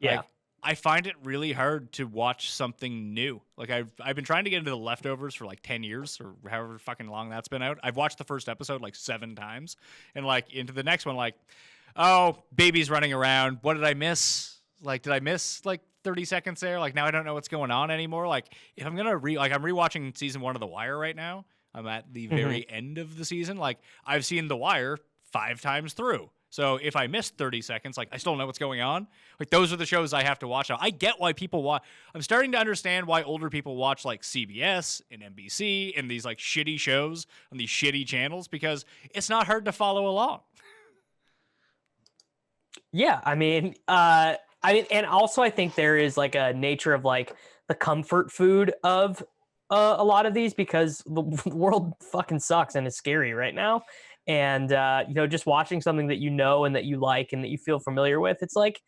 Yeah. Like, I find it really hard to watch something new. Like, I've been trying to get into The Leftovers for like 10 years or however fucking long that's been out. I've watched the first episode like 7 times. And like into the next one, like, oh, baby's running around. What did I miss? Like, did I miss like 30 seconds there? Like, now I don't know what's going on anymore. Like, if I'm going to I'm rewatching season 1 of The Wire right now. I'm at the very end of the season. Like, I've seen The Wire 5 times through. So if I missed 30 seconds, like, I still know what's going on. Like, those are the shows I have to watch now. I get why people watch. I'm starting to understand why older people watch like CBS and NBC and these like shitty shows on these shitty channels, because it's not hard to follow along. Yeah, I mean, and also I think there is like a nature of like the comfort food of a lot of these, because the world fucking sucks and is scary right now. And just watching something that you know and that you like and that you feel familiar with, it's like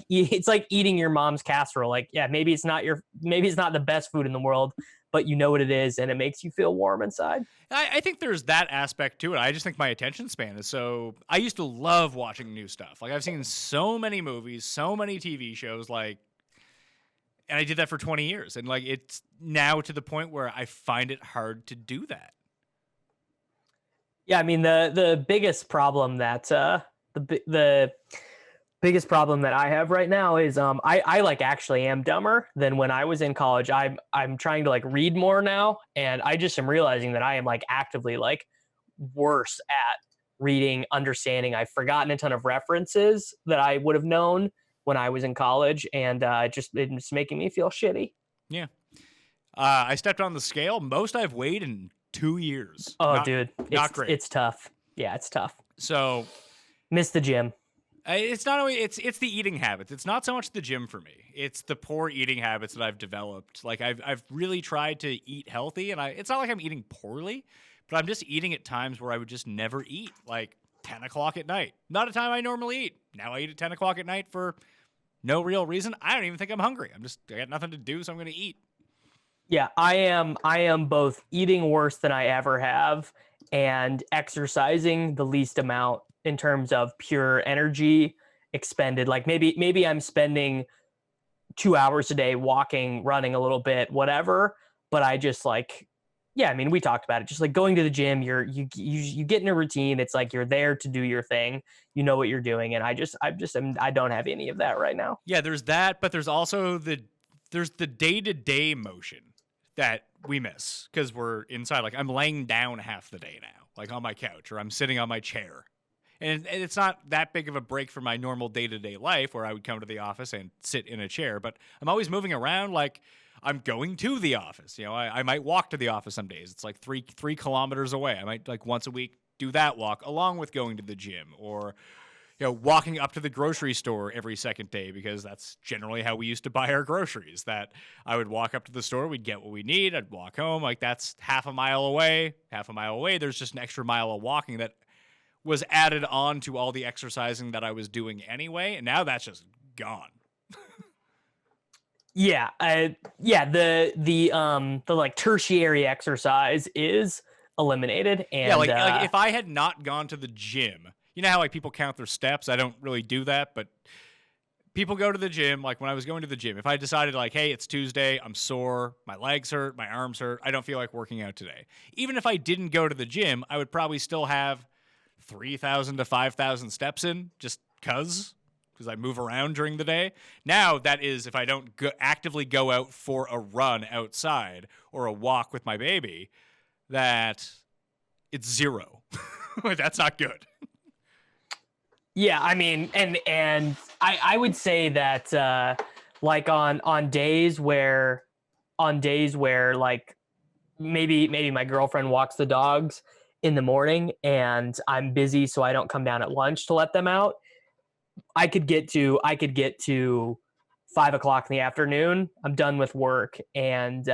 eating your mom's casserole. Like, yeah, maybe it's not the best food in the world, but you know what it is, and it makes you feel warm inside. I think there's that aspect to it. I just think my attention span is so. I used to love watching new stuff. Like, I've seen so many movies, so many TV shows, like, and I did that for 20 years. And like, it's now to the point where I find it hard to do that. Yeah, I mean, the biggest problem that the biggest problem that I have right now is I like actually am dumber than when I was in college. I'm trying to like read more now, and I just am realizing that I am like actively like worse at reading, understanding. I've forgotten a ton of references that I would have known when I was in college, and it's making me feel shitty. Yeah. I stepped on the scale. Most I've weighed in 2 years. Oh, dude. Not great. It's tough. Yeah, it's tough. So miss the gym. It's not only it's the eating habits. It's not so much the gym for me. It's the poor eating habits that I've developed. Like, I've really tried to eat healthy, and it's not like I'm eating poorly, but I'm just eating at times where I would just never eat, like 10 o'clock at night. Not a time I normally eat. Now I eat at 10 o'clock at night for no real reason. I don't even think I'm hungry. I got nothing to do, so I'm going to eat. Yeah, I am both eating worse than I ever have and exercising the least amount in terms of pure energy expended. Like, maybe I'm spending 2 hours a day walking, running a little bit, whatever, but I just like, yeah, I mean, we talked about it. Just like going to the gym, you get in a routine. It's like you're there to do your thing. You know what you're doing, and I don't have any of that right now. Yeah, there's that, but there's also the day-to-day motion that we miss because we're inside. Like, I'm laying down half the day now, like on my couch, or I'm sitting on my chair. And it's not that big of a break from my normal day-to-day life where I would come to the office and sit in a chair, but I'm always moving around. Like, I'm going to the office. You know, I might walk to the office some days. It's like three kilometers away. I might, like, once a week do that walk along with going to the gym, or, you know, walking up to the grocery store every second day, because that's generally how we used to buy our groceries. That I would walk up to the store, we'd get what we need, I'd walk home. Like, that's half a mile away. There's just an extra mile of walking that was added on to all the exercising that I was doing anyway, and now that's just gone. Yeah, the like tertiary exercise is eliminated, and yeah, like if I had not gone to the gym, you know how like people count their steps? I don't really do that, but people go to the gym. Like, when I was going to the gym, if I decided like, hey, it's Tuesday, I'm sore, my legs hurt, my arms hurt, I don't feel like working out today. Even if I didn't go to the gym, I would probably still have 3,000 to 5,000 steps in, just because I move around during the day. Now that is if I don't actively go out for a run outside or a walk with my baby, that it's zero. That's not good. Yeah, I mean, and I would say that like on days where like maybe my girlfriend walks the dogs in the morning and I'm busy, so I don't come down at lunch to let them out, I could get to 5 o'clock in the afternoon. I'm done with work, and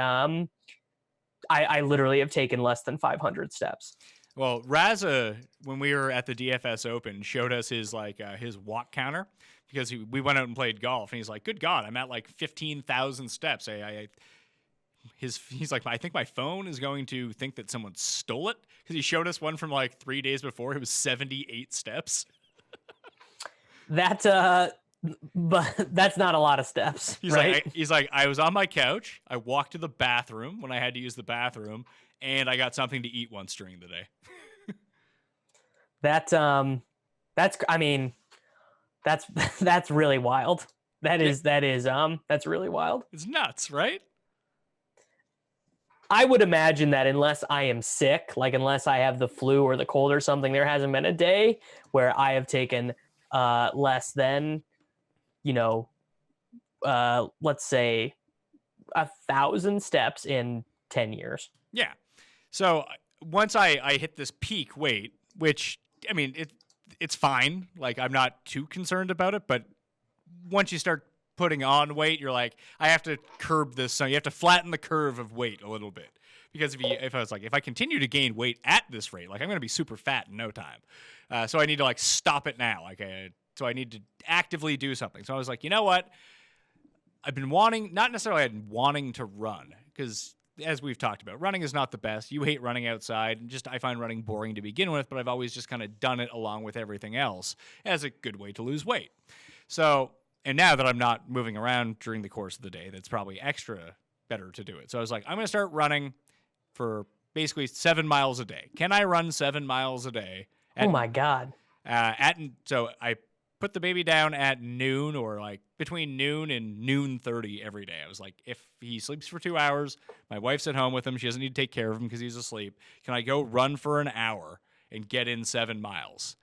I literally have taken less than 500 steps. Well, Raza, when we were at the DFS Open, showed us his his walk counter because we went out and played golf, and he's like, "Good God, I'm at like 15,000 steps." He's like, "I think my phone is going to think that someone stole it," because he showed us one from like 3 days before. It was 78 steps. But that's not a lot of steps. He's right? like, I was on my couch. I walked to the bathroom when I had to use the bathroom, and I got something to eat once during the day. That's really wild. That's really wild. It's nuts, right? I would imagine that unless I am sick, like unless I have the flu or the cold or something, there hasn't been a day where I have taken less than, let's say 1,000 steps in 10 years. Yeah. So once I hit this peak weight, which, I mean, it's fine. Like, I'm not too concerned about it, but once you start putting on weight, you're like, I have to curb this. So you have to flatten the curve of weight a little bit. Because if I continue to gain weight at this rate, like, I'm going to be super fat in no time. So I need to like stop it now. So I need to actively do something. So I was like, you know what? I've been not necessarily wanting to run, because as we've talked about, running is not the best. You hate running outside, and I find running boring to begin with, but I've always just kind of done it along with everything else as a good way to lose weight. So, and now that I'm not moving around during the course of the day, that's probably extra better to do it. So I was like, I'm going to start running for basically 7 miles a day. Can I run 7 miles a day? Oh my God. So I put the baby down at noon, or like between noon and noon 30 every day. I was like, if he sleeps for 2 hours, my wife's at home with him, she doesn't need to take care of him because he's asleep. Can I go run for an hour and get in 7 miles?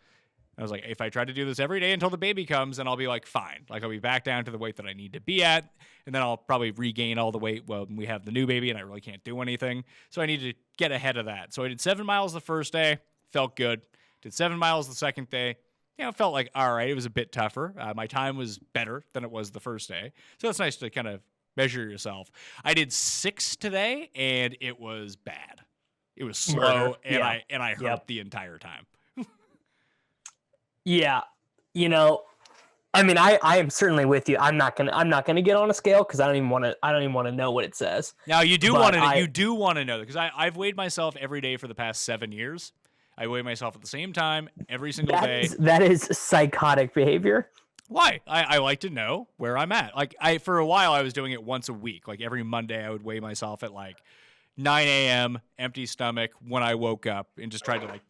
I was like, if I try to do this every day until the baby comes, then I'll be like, fine. Like, I'll be back down to the weight that I need to be at, and then I'll probably regain all the weight when we have the new baby and I really can't do anything. So I need to get ahead of that. So I did 7 miles the first day, felt good. Did 7 miles the second day. It felt like, all right, it was a bit tougher. My time was better than it was the first day. So it's nice to kind of measure yourself. I did 6 today, and it was bad. It was slow, and I hurt the entire time. Yeah. I mean, I am certainly with you. I'm not gonna get on a scale because I don't even want to know what it says. Now you do want to know, because I've weighed myself every day for the past 7 years. I weigh myself at the same time every single day. That is psychotic behavior. Why? I like to know where I'm at. Like, for a while I was doing it once a week. Like, every Monday I would weigh myself at like 9 a.m. empty stomach when I woke up, and just tried to, like,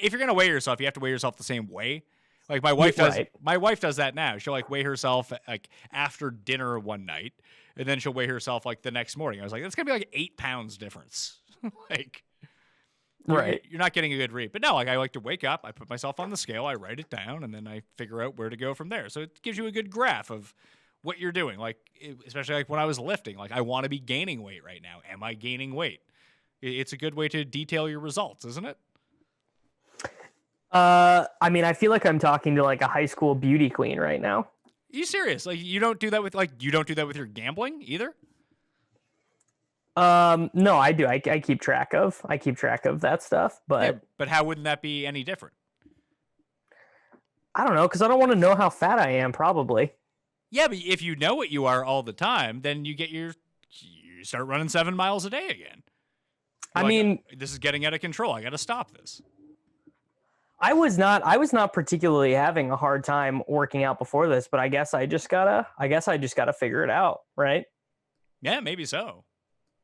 if you're gonna weigh yourself, you have to weigh yourself the same way. Like, my wife does. Right. My wife does that now. She'll like weigh herself like after dinner one night, and then she'll weigh herself like the next morning. I was like, that's gonna be like 8 pounds difference. Like, right? You're not getting a good read. But no, like, I like to wake up, I put myself on the scale, I write it down, and then I figure out where to go from there. So it gives you a good graph of what you're doing. Like, especially like when I was lifting, like, I want to be gaining weight right now. Am I gaining weight? It's a good way to detail your results, isn't it? I mean, I feel like I'm talking to like a high school beauty queen right now. Are you serious? Like, you don't do that with your gambling either? No, I do. I keep track of that stuff, but yeah, but how wouldn't that be any different? I don't know, because I don't want to know how fat I am, probably. Yeah, but if you know what you are all the time, then you start running 7 miles a day again. I mean, this is getting out of control. I got to stop this. I was not particularly having a hard time working out before this, but I guess I just gotta figure it out, right? Yeah, maybe so.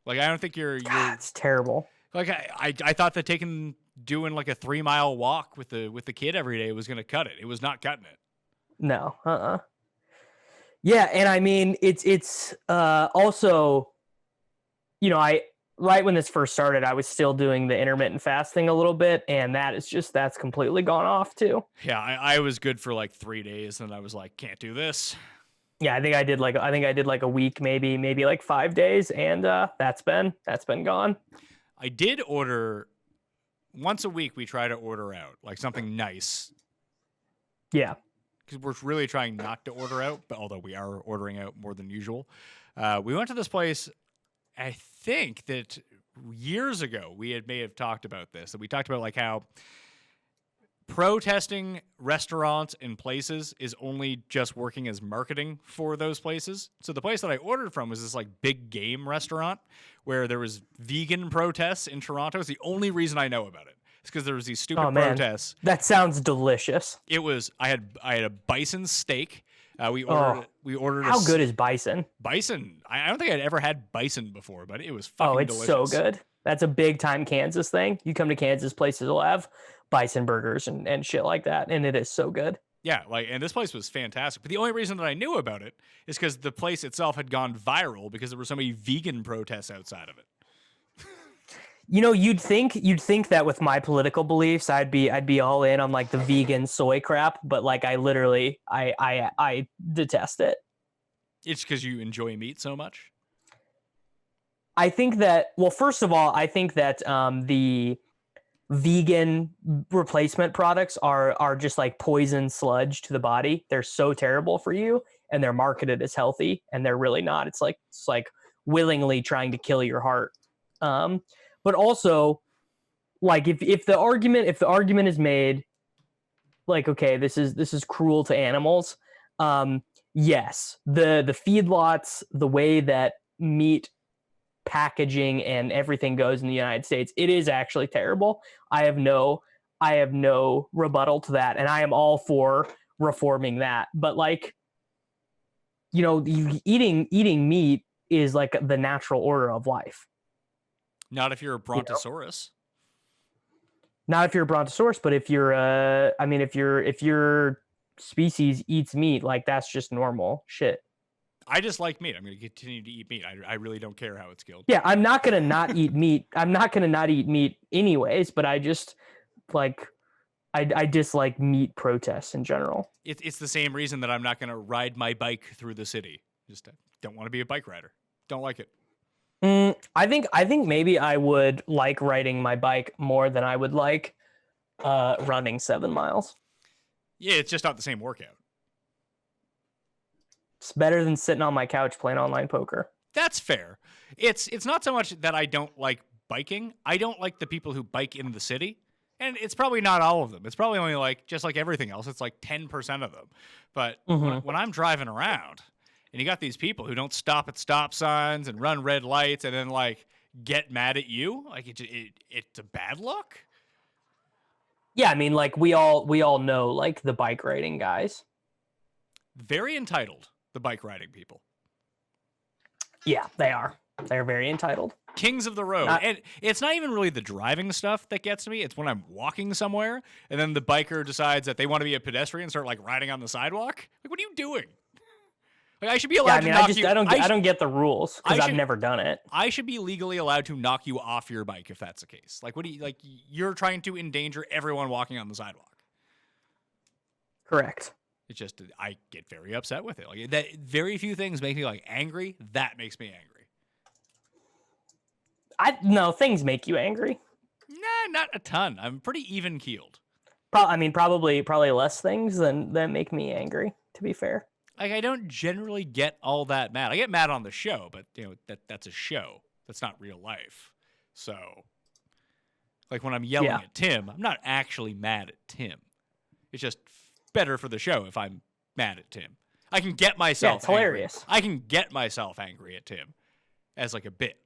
Like, I don't think you're it's terrible. Like, I thought that doing like a 3 mile walk with the kid every day was going to cut it. It was not cutting it. No. Yeah. And I mean, it's also, right when this first started, I was still doing the intermittent fasting a little bit, and that's completely gone off too. Yeah. I was good for like 3 days, and I was like, can't do this. Yeah, I think I did like a week, maybe like 5 days, and that's been gone. I did order once a week we try to order out, like something nice. Yeah. Because we're really trying not to order out, but although we are ordering out more than usual. We went to this place, I think that years ago may have talked about this, that we talked about like how protesting restaurants and places is only just working as marketing for those places. So the place that I ordered from was this like big game restaurant where there was vegan protests in Toronto. It's the only reason I know about it. It's because there was these stupid protests. That sounds delicious. It was. I had a bison steak. We ordered. How good is bison? Bison. I don't think I'd ever had bison before, but it was fucking delicious. So good. That's a big time Kansas thing. You come to Kansas, places will have bison burgers and shit like that, and it is so good. Yeah, and this place was fantastic. But the only reason that I knew about it is because the place itself had gone viral because there were so many vegan protests outside of it. You'd think that with my political beliefs, I'd be all in on like the vegan soy crap, but like I literally I detest it. It's because you enjoy meat so much? I think that, well, first of all, I think that the vegan replacement products are just like poison sludge to the body. They're so terrible for you, and they're marketed as healthy, and they're really not. It's like willingly trying to kill your heart. But also, like if the argument is made, like, okay, this is cruel to animals. Yes, the feedlots, the way that meat packaging and everything goes in the United States, it is actually terrible. I have no rebuttal to that, and I am all for reforming that. But like, eating meat is like the natural order of life. Not if you're a brontosaurus. Not if you're a brontosaurus, but if you're if your species eats meat, like that's just normal shit. I just like meat. I'm going to continue to eat meat. I really don't care how it's killed. Yeah, I'm not going to not eat meat. I'm not going to not eat meat anyways, but I just like I dislike meat protests in general. It's the same reason that I'm not going to ride my bike through the city. Just don't want to be a bike rider. Don't like it. I think maybe I would like riding my bike more than I would like running 7 miles. Yeah, it's just not the same workout. It's better than sitting on my couch playing online poker. That's fair. It's not so much that I don't like biking. I don't like the people who bike in the city. And it's probably not all of them. It's probably only like, just like everything else, it's like 10% of them. But when I'm driving around, and you got these people who don't stop at stop signs and run red lights and then like get mad at you, like it's a bad look. Yeah, I mean, like we all know like the bike riding guys. Very entitled, the bike riding people. Yeah, they are. They're very entitled. Kings of the road. And it's not even really the driving stuff that gets me. It's when I'm walking somewhere and then the biker decides that they want to be a pedestrian and start like riding on the sidewalk. Like, what are you doing? Like, I should be allowed to knock you. I don't get the rules because I've never done it. I should be legally allowed to knock you off your bike if that's the case. Like, what do you like? You're trying to endanger everyone walking on the sidewalk. Correct. It's just I get very upset with it. Like that, very few things make me like angry. That makes me angry. No, things make you angry. Nah, not a ton. I'm pretty even keeled. Probably less things than make me angry. To be fair. Like, I don't generally get all that mad. I get mad on the show, but that's a show. That's not real life. So, like when I'm yelling at Tim, I'm not actually mad at Tim. It's just better for the show if I'm mad at Tim. I can get myself it's hilarious. I can get myself angry at Tim as like a bit.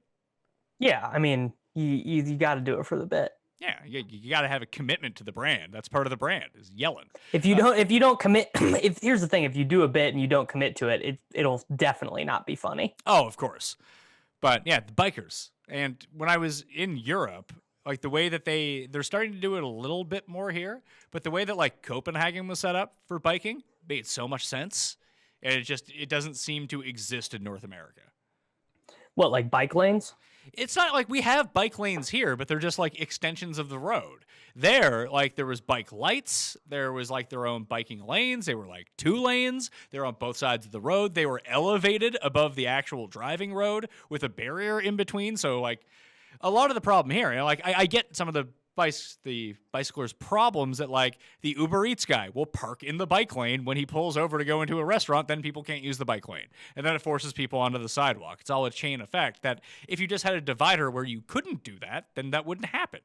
Yeah, I mean, you got to do it for the bit. Yeah, you got to have a commitment to the brand. That's part of the brand, is yelling. If you don't commit, here's the thing: if you do a bit and you don't commit to it, it'll definitely not be funny. Oh, of course. But yeah, the bikers. And when I was in Europe, like the way that they're starting to do it a little bit more here, but the way that like Copenhagen was set up for biking made so much sense, and it doesn't seem to exist in North America. What, like bike lanes? It's not like we have bike lanes here, but they're just like extensions of the road. There, like there was bike lights. There was like their own biking lanes. They were like 2 lanes. They were on both sides of the road. They were elevated above the actual driving road with a barrier in between. So like a lot of the problem here, like I get some of the the bicycler's problems that like the Uber Eats guy will park in the bike lane when he pulls over to go into a restaurant, then people can't use the bike lane. And then it forces people onto the sidewalk. It's all a chain effect that if you just had a divider where you couldn't do that, then that wouldn't happen.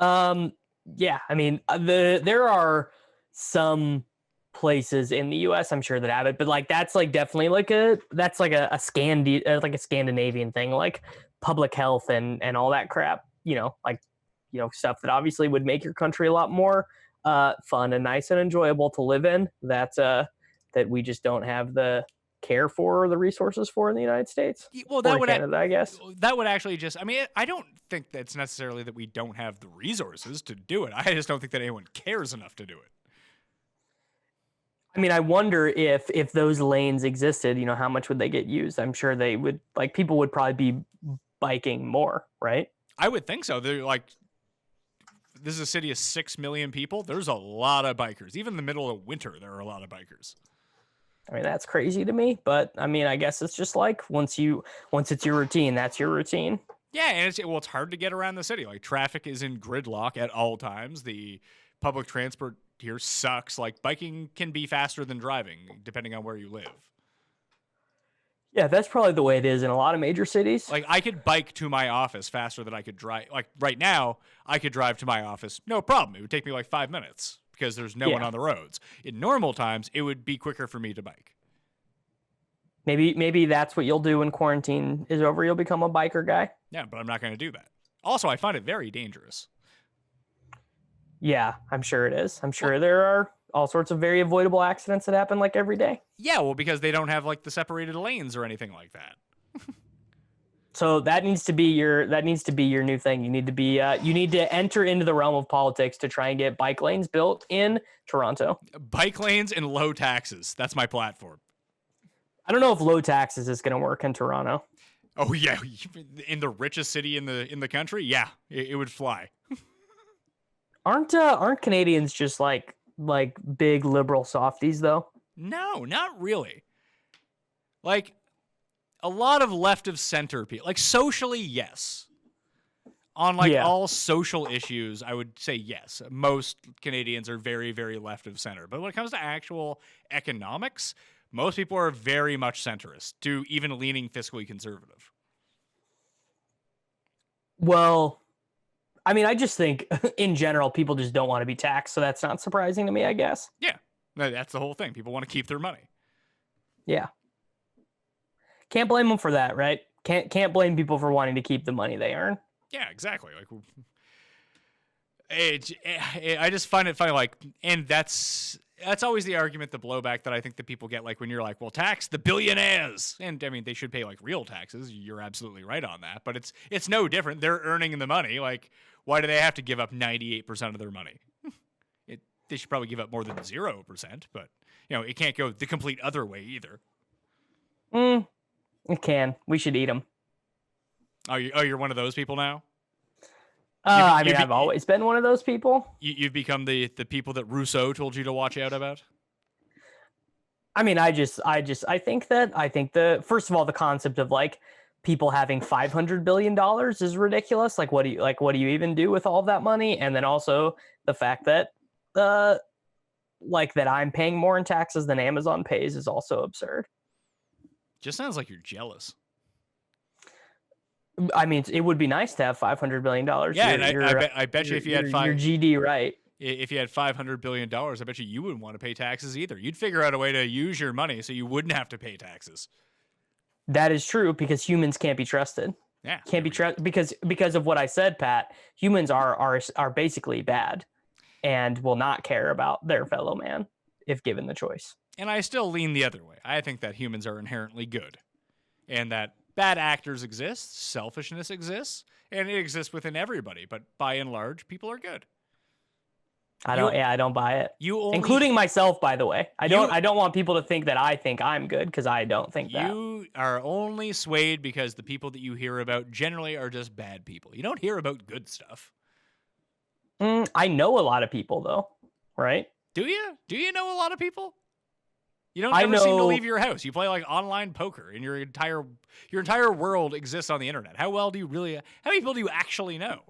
Yeah, I mean, there are some places in the US I'm sure that have it, but like that's like definitely like a Scandinavian thing, like public health and all that crap, stuff that obviously would make your country a lot more fun and nice and enjoyable to live in, that we just don't have the care for or the resources for in the United States. Well, that would Canada, I guess. That would actually just, I mean, I don't think that's necessarily that we don't have the resources to do it. I just don't think that anyone cares enough to do it. I mean, I wonder if those lanes existed, how much would they get used? I'm sure they would, like, people would probably be biking more, right? I would think so. They're like, this is a city of 6 million people. There's a lot of bikers. Even in the middle of winter, there are a lot of bikers. I mean, that's crazy to me, but I mean, I guess it's just like once it's your routine, that's your routine. Yeah, and it's hard to get around the city. Like, traffic is in gridlock at all times. The public transport here sucks. Like, biking can be faster than driving, depending on where you live. Yeah, that's probably the way it is in a lot of major cities. Like, I could bike to my office faster than I could drive. Like, right now, I could drive to my office, no problem. It would take me like 5 minutes because there's no one on the roads. In normal times, it would be quicker for me to bike. Maybe that's what you'll do when quarantine is over. You'll become a biker guy. Yeah, but I'm not going to do that. Also, I find it very dangerous. Yeah, I'm sure it is. I'm sure there are all sorts of very avoidable accidents that happen like every day. Yeah, well, because they don't have like the separated lanes or anything like that. So that needs to be your new thing. You need to enter into the realm of politics to try and get bike lanes built in Toronto. Bike lanes and low taxes. That's my platform. I don't know if low taxes is going to work in Toronto. Oh yeah, in the richest city in the country, yeah, it would fly. Aren't Canadians just like big liberal softies though? No, not really. Like, a lot of left of center people, like socially, yes. On like all social issues, I would say yes. Most Canadians are very, very left of center. But when it comes to actual economics, most people are very much centrist, to even leaning fiscally conservative. Well, I mean, I just think in general, people just don't want to be taxed. So that's not surprising to me, I guess. Yeah, that's the whole thing. People want to keep their money. Yeah. Can't blame them for that, right? Can't blame people for wanting to keep the money they earn. Yeah, exactly. Like, I just find it funny. Like, and that's always the argument, the blowback that I think that people get. Like, when you're like, well, tax the billionaires, and I mean, they should pay like real taxes. You're absolutely right on that. But it's no different. They're earning the money. Like, why do they have to give up 98% of their money? They should probably give up more than 0%. But it can't go the complete other way either. It can. We should eat them. Oh, you're one of those people now? I've always been one of those people. You've become the people that Rousseau told you to watch out about? I mean, I think first of all, the concept of like people having $500 billion is ridiculous. Like, what do you even do with all of that money? And then also the fact that, that I'm paying more in taxes than Amazon pays is also absurd. Just sounds like you're jealous. I mean, it would be nice to have $500 billion. Yeah, I bet you if you had your GD right. If you had $500 billion, I bet you wouldn't want to pay taxes either. You'd figure out a way to use your money so you wouldn't have to pay taxes. That is true, because humans can't be trusted. Yeah, can't be trusted because of what I said, Pat. Humans are basically bad and will not care about their fellow man if given the choice. And I still lean the other way. I think that humans are inherently good, and that bad actors exist, selfishness exists, and it exists within everybody. But by and large, people are good. I don't buy it. Including myself, by the way. I don't want people to think that I think I'm good, because I don't think that. You are only swayed because the people that you hear about generally are just bad people. You don't hear about good stuff. I know a lot of people, though, right? Do you? Do you know a lot of people? You don't ever seem to leave your house. You play like online poker, and your entire world exists on the internet. How many people do you actually know?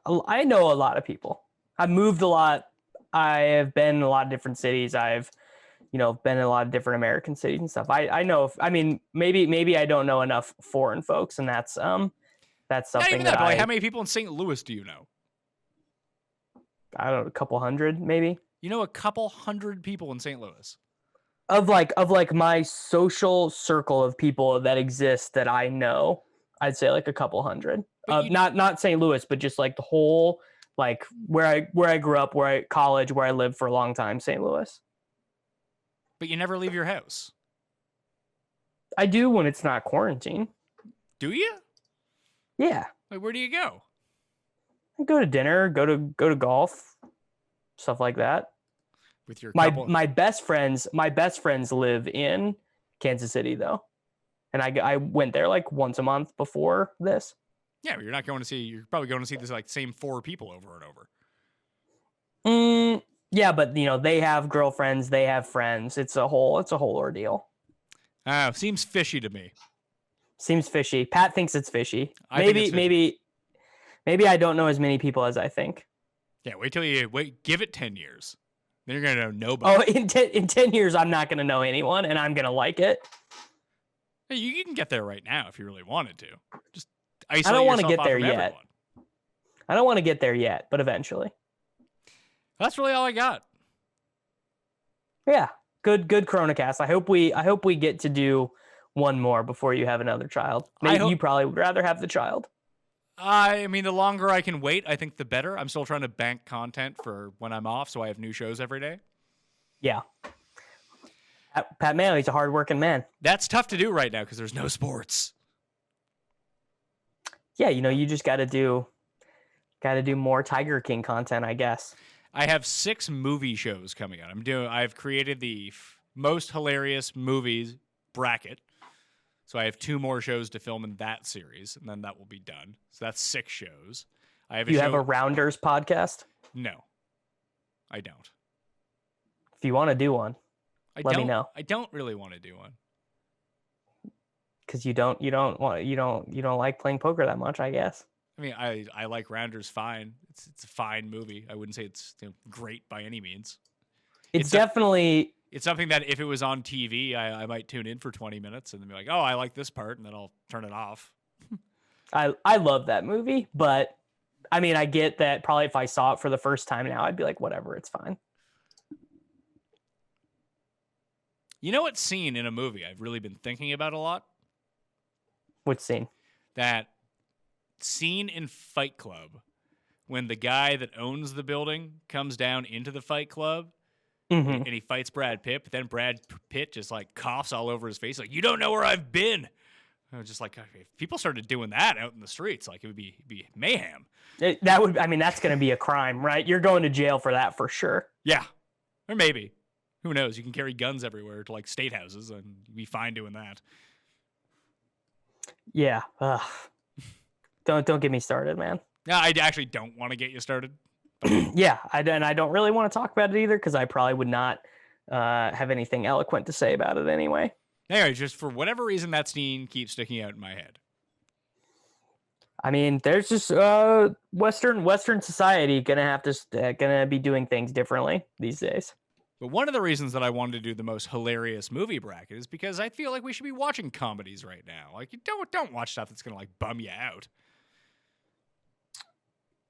I know a lot of people. I've moved a lot. I have been in a lot of different cities. I've, been in a lot of different American cities and stuff. I know. Maybe I don't know enough foreign folks, and that's something Not even that, that but like, how many people in St. Louis do you know? I don't know, a couple hundred maybe. You know a couple hundred people in St. Louis. Of my social circle of people that exist that I know, I'd say like a couple hundred. Not St. Louis, but just like the whole, like where I grew up, college, where I lived for a long time, St. Louis. But you never leave your house. I do when it's not quarantine. Do you? Yeah. Like, where do you go? I go to dinner, go to golf, stuff like that. With your my best friends live in Kansas City though, and I went there like once a month before this. Yeah, but you're probably going to see this like same 4 people over and over. Yeah, but they have girlfriends, they have friends. It's a whole ordeal. Seems fishy to me. Seems fishy. Pat thinks it's fishy. Maybe I don't know as many people as I think. Yeah, give it 10 years. Then you're going to know nobody. Oh, in 10 years, I'm not going to know anyone, and I'm going to like it. Hey, you can get there right now if you really wanted to. Just isolate I don't want to yourself get there off from yet. everyone. I don't want to get there yet, but eventually. That's really all I got. Yeah, good Coronacast. I hope we get to do one more before you have another child. Maybe you probably would rather have the child. I mean, the longer I can wait, I think the better. I'm still trying to bank content for when I'm off, so I have new shows every day. Yeah. Pat Mayo, he's a hardworking man. That's tough to do right now because there's no sports. Yeah, you just got to do more Tiger King content, I guess. I have 6 movie shows coming out. I've created the most hilarious movies bracket. So I have 2 more shows to film in that series, and then that will be done. So that's 6 shows. Have a Rounders podcast? No, I don't. If you want to do one, let me know. I don't really want to do one because you don't like playing poker that much, I guess. I mean, I like Rounders fine. It's a fine movie. I wouldn't say it's great by any means. It's definitely. It's something that if it was on TV, I might tune in for 20 minutes and then be like, oh, I like this part, and then I'll turn it off. I love that movie, but I mean, I get that probably if I saw it for the first time now, I'd be like, whatever, it's fine. You know what scene in a movie I've really been thinking about a lot? Which scene? That scene in Fight Club when the guy that owns the building comes down into the Fight Club. Mm-hmm. And he fights Brad Pitt, but then Brad Pitt just like coughs all over his face, like, you don't know where I've been. I was just like, if people started doing that out in the streets, like it would be mayhem. That's going to be a crime, right? You're going to jail for that for sure. Yeah. Or maybe. Who knows? You can carry guns everywhere to like state houses and you'd be fine doing that. Yeah. Don't get me started, man. No, I actually don't want to get you started. Yeah, I don't really want to talk about it either because I probably would not have anything eloquent to say about it anyway. Anyway, just for whatever reason, that scene keeps sticking out in my head. I mean, there's just Western society gonna be doing things differently these days. But one of the reasons that I wanted to do the most hilarious movie bracket is because I feel like we should be watching comedies right now. Like, you don't watch stuff that's gonna like bum you out.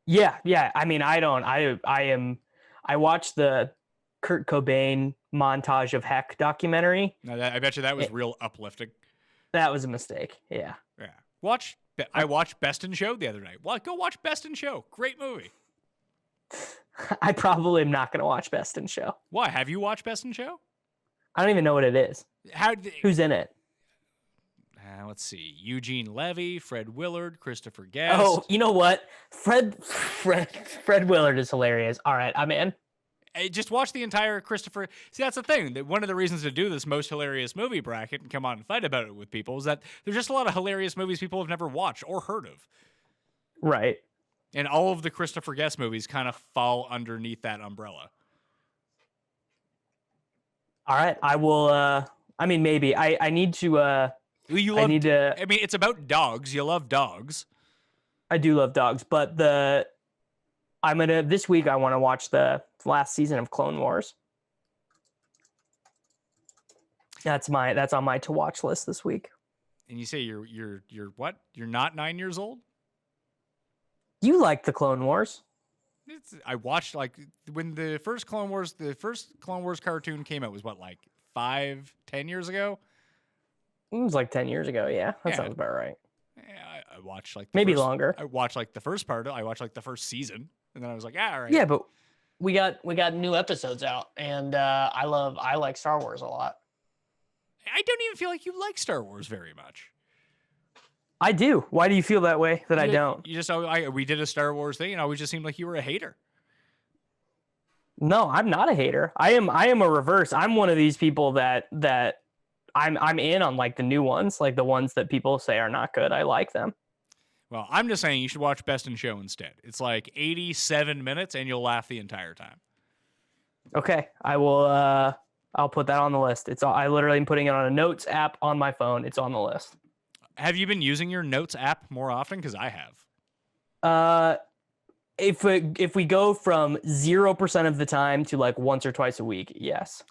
Yeah. I mean, I don't. I watched the Kurt Cobain montage of Heck documentary. No, I bet you that was real uplifting. That was a mistake. Yeah. I watched Best in Show the other night. Well, go watch Best in Show. Great movie. I probably am not going to watch Best in Show. Why? Have you watched Best in Show? I don't even know what it is. Who's in it? Let's see. Eugene Levy, Fred Willard, Christopher Guest. Oh, you know what? Fred Willard is hilarious. All right, I'm in. Hey, just watch the entire Christopher. See, that's the thing. One of the reasons to do this most hilarious movie bracket and come on and fight about it with people is that there's just a lot of hilarious movies people have never watched or heard of. Right. And all of the Christopher Guest movies kind of fall underneath that umbrella. All right, I will. I mean, maybe I need to. I mean, it's about dogs. You love dogs. I do love dogs, but this week I want to watch the last season of Clone Wars. That's on my to watch list this week. And you say you're what? You're not 9 years old? You like the Clone Wars? I watched like when the first Clone Wars cartoon came out was what, like 5-10 years ago? It was like 10 years ago. Yeah, that sounds about right. Yeah, I watched like maybe longer. I watched like the first part. I watched like the first season, and then I was like, all right. Yeah, but we got new episodes out, and I like Star Wars a lot. I don't even feel like you like Star Wars very much. I do. Why do you feel that way that I don't? You just we did a Star Wars thing, and it always just seemed like you were a hater. No, I'm not a hater. I am a reverse. I'm one of these people that I'm in on like the new ones, like the ones that people say are not good. I like them. Well, I'm just saying you should watch Best in Show instead. It's like 87 minutes, and you'll laugh the entire time. Okay, I will. I'll put that on the list. I literally am putting it on a notes app on my phone. It's on the list. Have you been using your notes app more often? Because I have. If we go from 0% of the time to like once or twice a week, yes.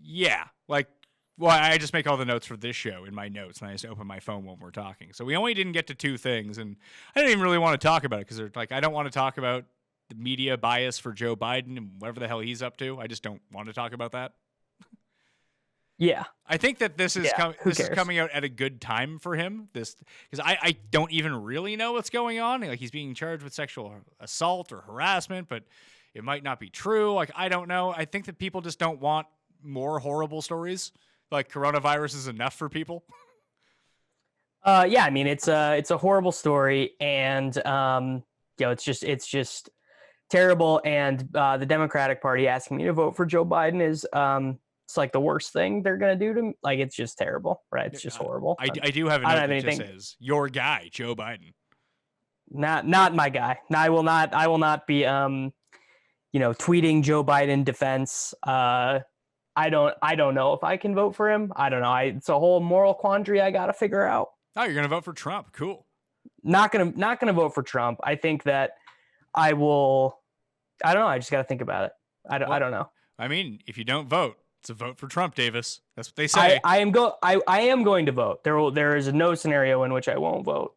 Yeah, like, well, I just make all the notes for this show in my notes, and I just open my phone when we're talking. So we only didn't get to 2 things, and I didn't even really want to talk about it because they're like, I don't want to talk about the media bias for Joe Biden and whatever the hell he's up to. I just don't want to talk about that. Yeah, I think that this is coming out at a good time for him. This because I don't even really know what's going on. Like, he's being charged with sexual assault or harassment, but it might not be true. Like, I don't know. I think that people just don't want more horrible stories. Like, coronavirus is enough for people. Yeah, I mean it's a horrible story, and it's just terrible. And the Democratic Party asking me to vote for Joe Biden is it's like the worst thing they're gonna do to me. Like, it's just terrible, right? It's just horrible. I do have a note that just says your guy, Joe Biden. Not my guy. I will not be tweeting Joe Biden defense. I don't know if I can vote for him. I don't know. It's a whole moral quandary I got to figure out. Oh, you're gonna vote for Trump? Cool. Not gonna vote for Trump. I think that I will. I don't know. I just got to think about it. I don't know. I mean, if you don't vote, it's a vote for Trump, Davis. That's what they say. I am going to vote. There is no scenario in which I won't vote.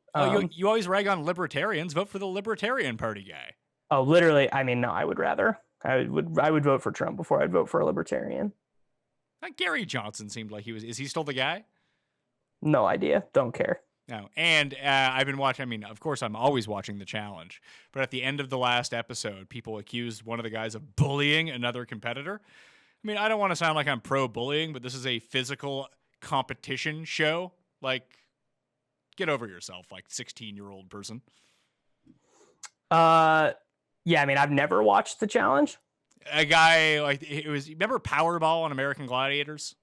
You always rag on libertarians. Vote for the Libertarian Party guy. Oh, literally. I mean, no. I would vote for Trump before I'd vote for a libertarian. Gary Johnson seemed like he was. Is he still the guy? No idea. Don't care. No. And I've been watching. I mean, of course, I'm always watching The Challenge. But at the end of the last episode, people accused one of the guys of bullying another competitor. I mean, I don't want to sound like I'm pro-bullying, but this is a physical competition show. Like, get over yourself, like 16-year-old person. Yeah, I mean, I've never watched The Challenge. A guy, like, remember Powerball on American Gladiators?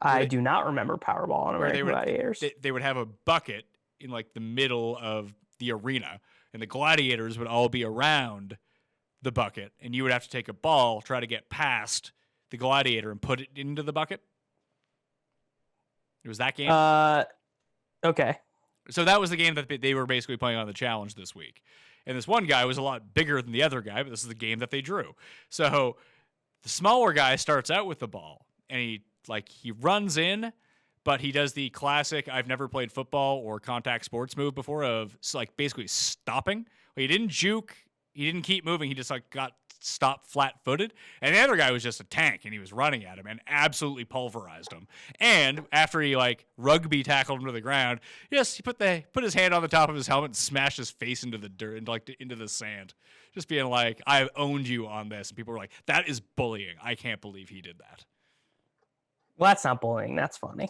I do not remember Powerball on American Gladiators. They would have a bucket in, like, the middle of the arena, and the gladiators would all be around the bucket, and you would have to take a ball, try to get past the gladiator and put it into the bucket. It was that game. Okay. So that was the game that they were basically playing on The Challenge this week. And this one guy was a lot bigger than the other guy, but this is the game that they drew. So the smaller guy starts out with the ball, and he runs in, but he does the classic I've never played football or contact sports move before of, like, basically stopping. He didn't juke. He didn't keep moving. He just, like, got stopped flat-footed. And the other guy was just a tank, and he was running at him and absolutely pulverized him. And after he, like, rugby tackled him to the ground, yes, he put his hand on the top of his helmet and smashed his face into the dirt, into the sand. Just being like, I've owned you on this. And people were like, that is bullying. I can't believe he did that. Well, that's not bullying. That's funny.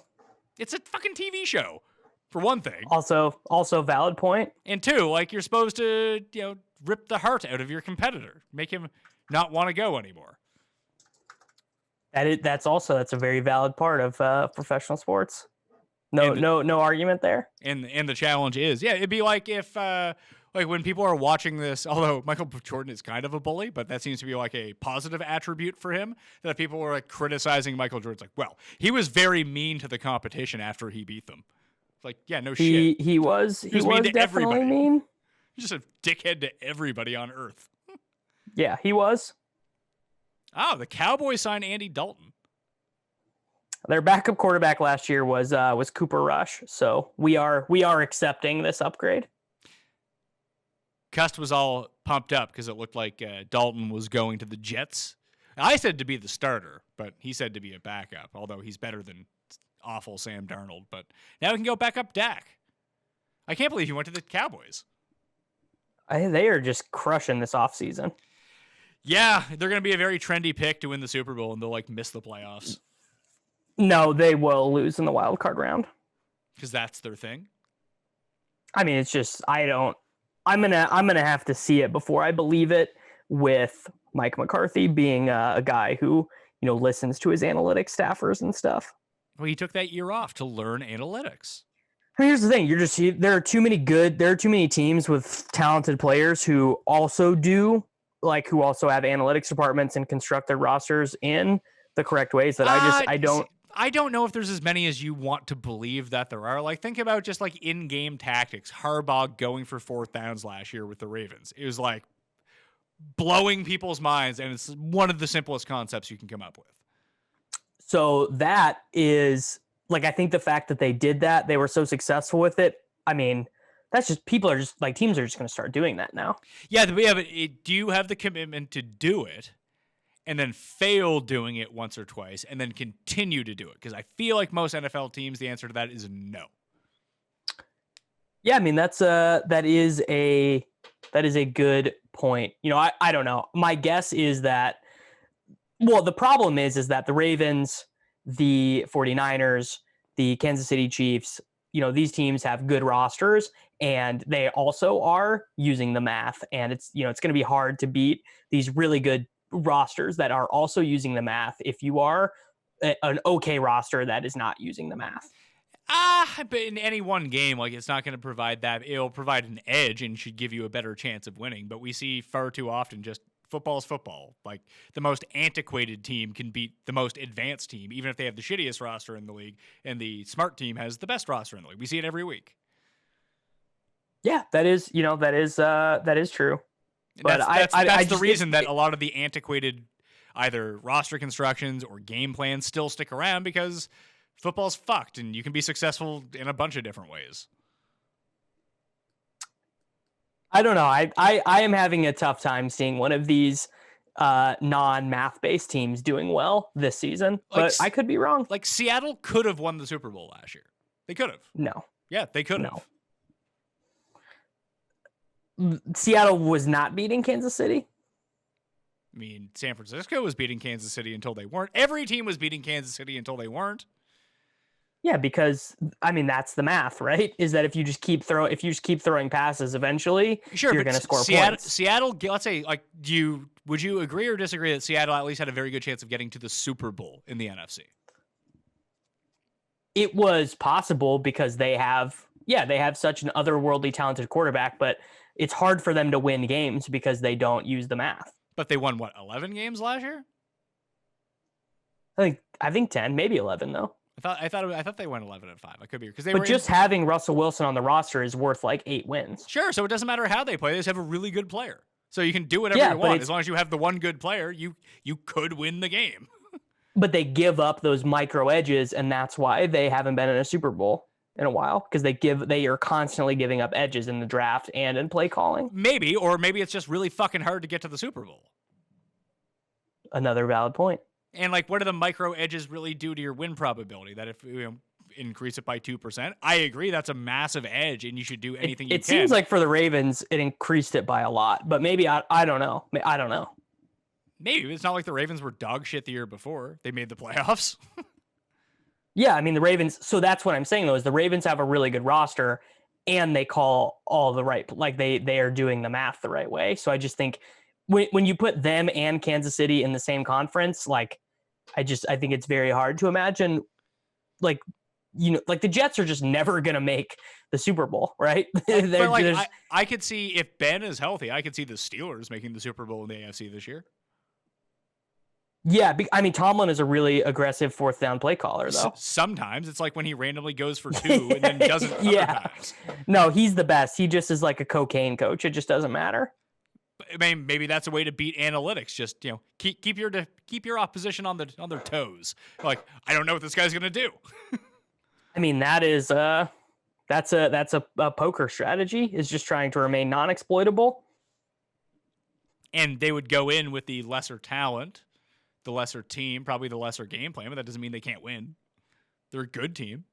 It's a fucking TV show, for one thing. Also valid point. And two, like, you're supposed to, rip the heart out of your competitor, make him not want to go anymore. That's a very valid part of professional sports. No argument there. And the challenge is, it'd be like if like when people are watching this, although Michael Jordan is kind of a bully, but that seems to be like a positive attribute for him, that if people were like criticizing Michael Jordan, it's like, well, he was very mean to the competition after he beat them. It's like, yeah, no shit. He was definitely mean. Just a dickhead to everybody on earth. Yeah, he was. Oh, the Cowboys signed Andy Dalton. Their backup quarterback last year was Cooper Rush, so we are accepting this upgrade. Cust was all pumped up because it looked like Dalton was going to the Jets. I said to be the starter, but he said to be a backup, although he's better than awful Sam Darnold. But now he can go back up Dak. I can't believe he went to the Cowboys. They are just crushing this offseason. Yeah, they're going to be a very trendy pick to win the Super Bowl, and they'll miss the playoffs. No, they will lose in the wild card round. Because that's their thing? I mean, it's just, I'm gonna have to see it before I believe it, with Mike McCarthy being a guy who, listens to his analytics staffers and stuff. Well, he took that year off to learn analytics. I mean, here's the thing. There are too many teams with talented players who also have analytics departments and construct their rosters in the correct ways that I don't know if there's as many as you want to believe that there are. Think about just in-game tactics. Harbaugh going for 4th downs last year with the Ravens. It was blowing people's minds, and it's one of the simplest concepts you can come up with. So that is I think the fact that they did that, they were so successful with it. I mean, that's just, people are just teams are just going to start doing that now. Yeah, but do you have the commitment to do it and then fail doing it once or twice and then continue to do it? Because I feel like most NFL teams, the answer to that is no. Yeah, I mean, that is a good point. I don't know. My guess is that, the problem is that the Ravens, the 49ers, the Kansas City Chiefs, these teams have good rosters, and they also are using the math, and it's going to be hard to beat these really good rosters that are also using the math if you are an okay roster that is not using the math. But in any one game, it's not going to provide that. It'll provide an edge and should give you a better chance of winning. But we see far too often just football is football. The most antiquated team can beat the most advanced team, even if they have the shittiest roster in the league, and the smart team has the best roster in the league. We see it every week. Yeah, that is true. But that's the reason that a lot of the antiquated either roster constructions or game plans still stick around, because football's fucked and you can be successful in a bunch of different ways. I don't know. I am having a tough time seeing one of these non-math based teams doing well this season, but I could be wrong. Seattle could have won the Super Bowl last year. They could have. No. Yeah, they could have. No. Seattle was not beating Kansas City. I mean, San Francisco was beating Kansas City until they weren't. Every team was beating Kansas City until they weren't. Yeah, because that's the math, right? Is that if you just keep throwing passes, eventually you're going to score points. Seattle, let's say, would you agree or disagree that Seattle at least had a very good chance of getting to the Super Bowl in the NFC? It was possible because they have such an otherworldly talented quarterback, but it's hard for them to win games because they don't use the math. But they won 11 games last year? I think 10, maybe 11 though. I thought they went 11-5. I could be, because having Russell Wilson on the roster is worth 8 wins. Sure, so it doesn't matter how they play. They just have a really good player, so you can do whatever you want as long as you have the one good player. You could win the game. But they give up those micro edges, and that's why they haven't been in a Super Bowl in a while, because they are constantly giving up edges in the draft and in play calling. Maybe it's just really fucking hard to get to the Super Bowl. Another valid point. And what do the micro edges really do to your win probability? That if you increase it by 2%, I agree that's a massive edge, and you should do anything you can. It seems like for the Ravens, it increased it by a lot, but maybe I don't know. I don't know. Maybe it's not like the Ravens were dog shit the year before they made the playoffs. Yeah, I mean the Ravens. So that's what I'm saying though, is the Ravens have a really good roster, and they call all the right. They are doing the math the right way. So I just think when you put them and Kansas City in the same conference, I think it's very hard to imagine, the Jets are just never going to make the Super Bowl, right? I could see, if Ben is healthy, I could see the Steelers making the Super Bowl in the AFC this year. Yeah, I mean, Tomlin is a really aggressive fourth down play caller, though. Sometimes it's like when he randomly goes for 2 and then doesn't other times. No, he's the best. He just is like a cocaine coach. It just doesn't matter. I mean, maybe that's a way to beat analytics. Just keep your opposition on their toes. Like, I don't know what this guy's gonna do. I mean, that's a poker strategy. Is just trying to remain non-exploitable. And they would go in with the lesser talent, the lesser team, probably the lesser game plan, but that doesn't mean they can't win. They're a good team.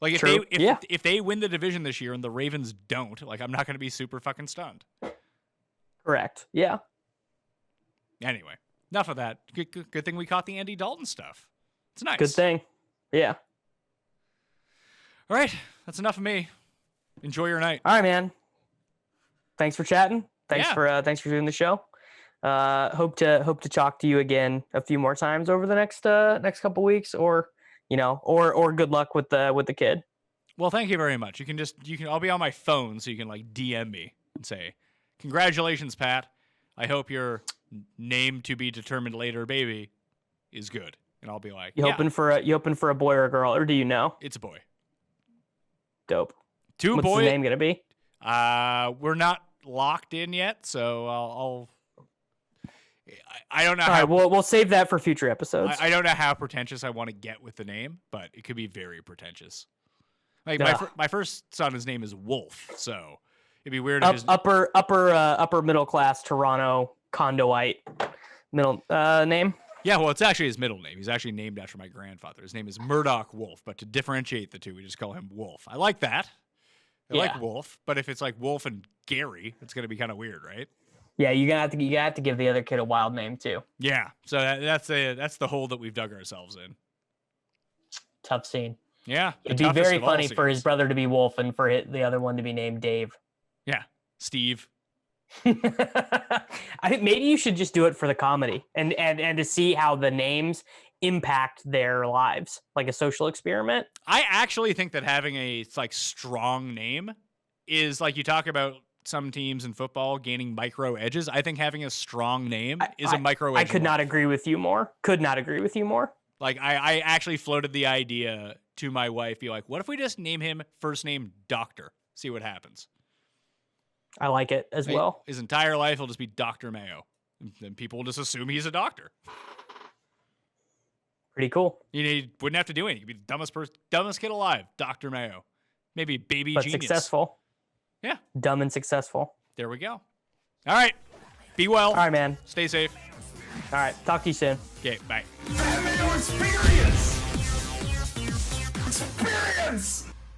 Like if they win the division this year and the Ravens don't, like, I'm not going to be super fucking stunned. Correct. Yeah. Anyway, enough of that. Good thing we caught the Andy Dalton stuff. It's nice. Good thing. Yeah. All right, that's enough of me. Enjoy your night. All right, man. Thanks for chatting. Thanks Yeah. for doing the show. Hope to talk to you again a few more times over the next couple weeks, or good luck with the kid. Well, thank you very much. I'll be on my phone, so you can like DM me and say, "Congratulations, Pat. I hope your name to be determined later baby is good." And I'll be like, you hoping for a boy or a girl, or do you know? It's a boy. Dope. Two What's boys. the name gonna be? We're not locked in yet, so I don't know. All right, we'll save that for future episodes. I don't know how pretentious I want to get with the name, but it could be very pretentious. Like my first son, his name is Wolf, so it'd be weird. If upper middle class Toronto condoite middle name. Yeah, well, it's actually his middle name. He's actually named after my grandfather. His name is Murdoch Wolf, but to differentiate the two, we just call him Wolf. I like that. I like Wolf, but if it's like Wolf and Gary, it's going to be kind of weird, right? Yeah, you have to give the other kid a wild name too. Yeah, so that's the hole that we've dug ourselves in. Tough scene. Yeah, it'd be very funny for his brother to be Wolf and for the other one to be named Dave. Yeah, Steve. I think maybe you should just do it for the comedy and to see how the names impact their lives, like a social experiment. I actually think that having a strong name is like, you talk about some teams in football gaining micro edges. I think having a strong name is a micro edge. I could not agree with you more. Like, I actually floated the idea to my wife, be like, what if we just name him first name Doctor? See what happens. I like it as well. His entire life will just be Dr. Mayo. Then people will just assume he's a doctor. Pretty cool. You wouldn't have to do anything. You'd be the dumbest kid alive, Dr. Mayo. Maybe baby but genius. Successful. Yeah. Dumb and successful. There we go. All right. Be well. All right, man. Stay safe. All right. Talk to you soon. Okay, bye.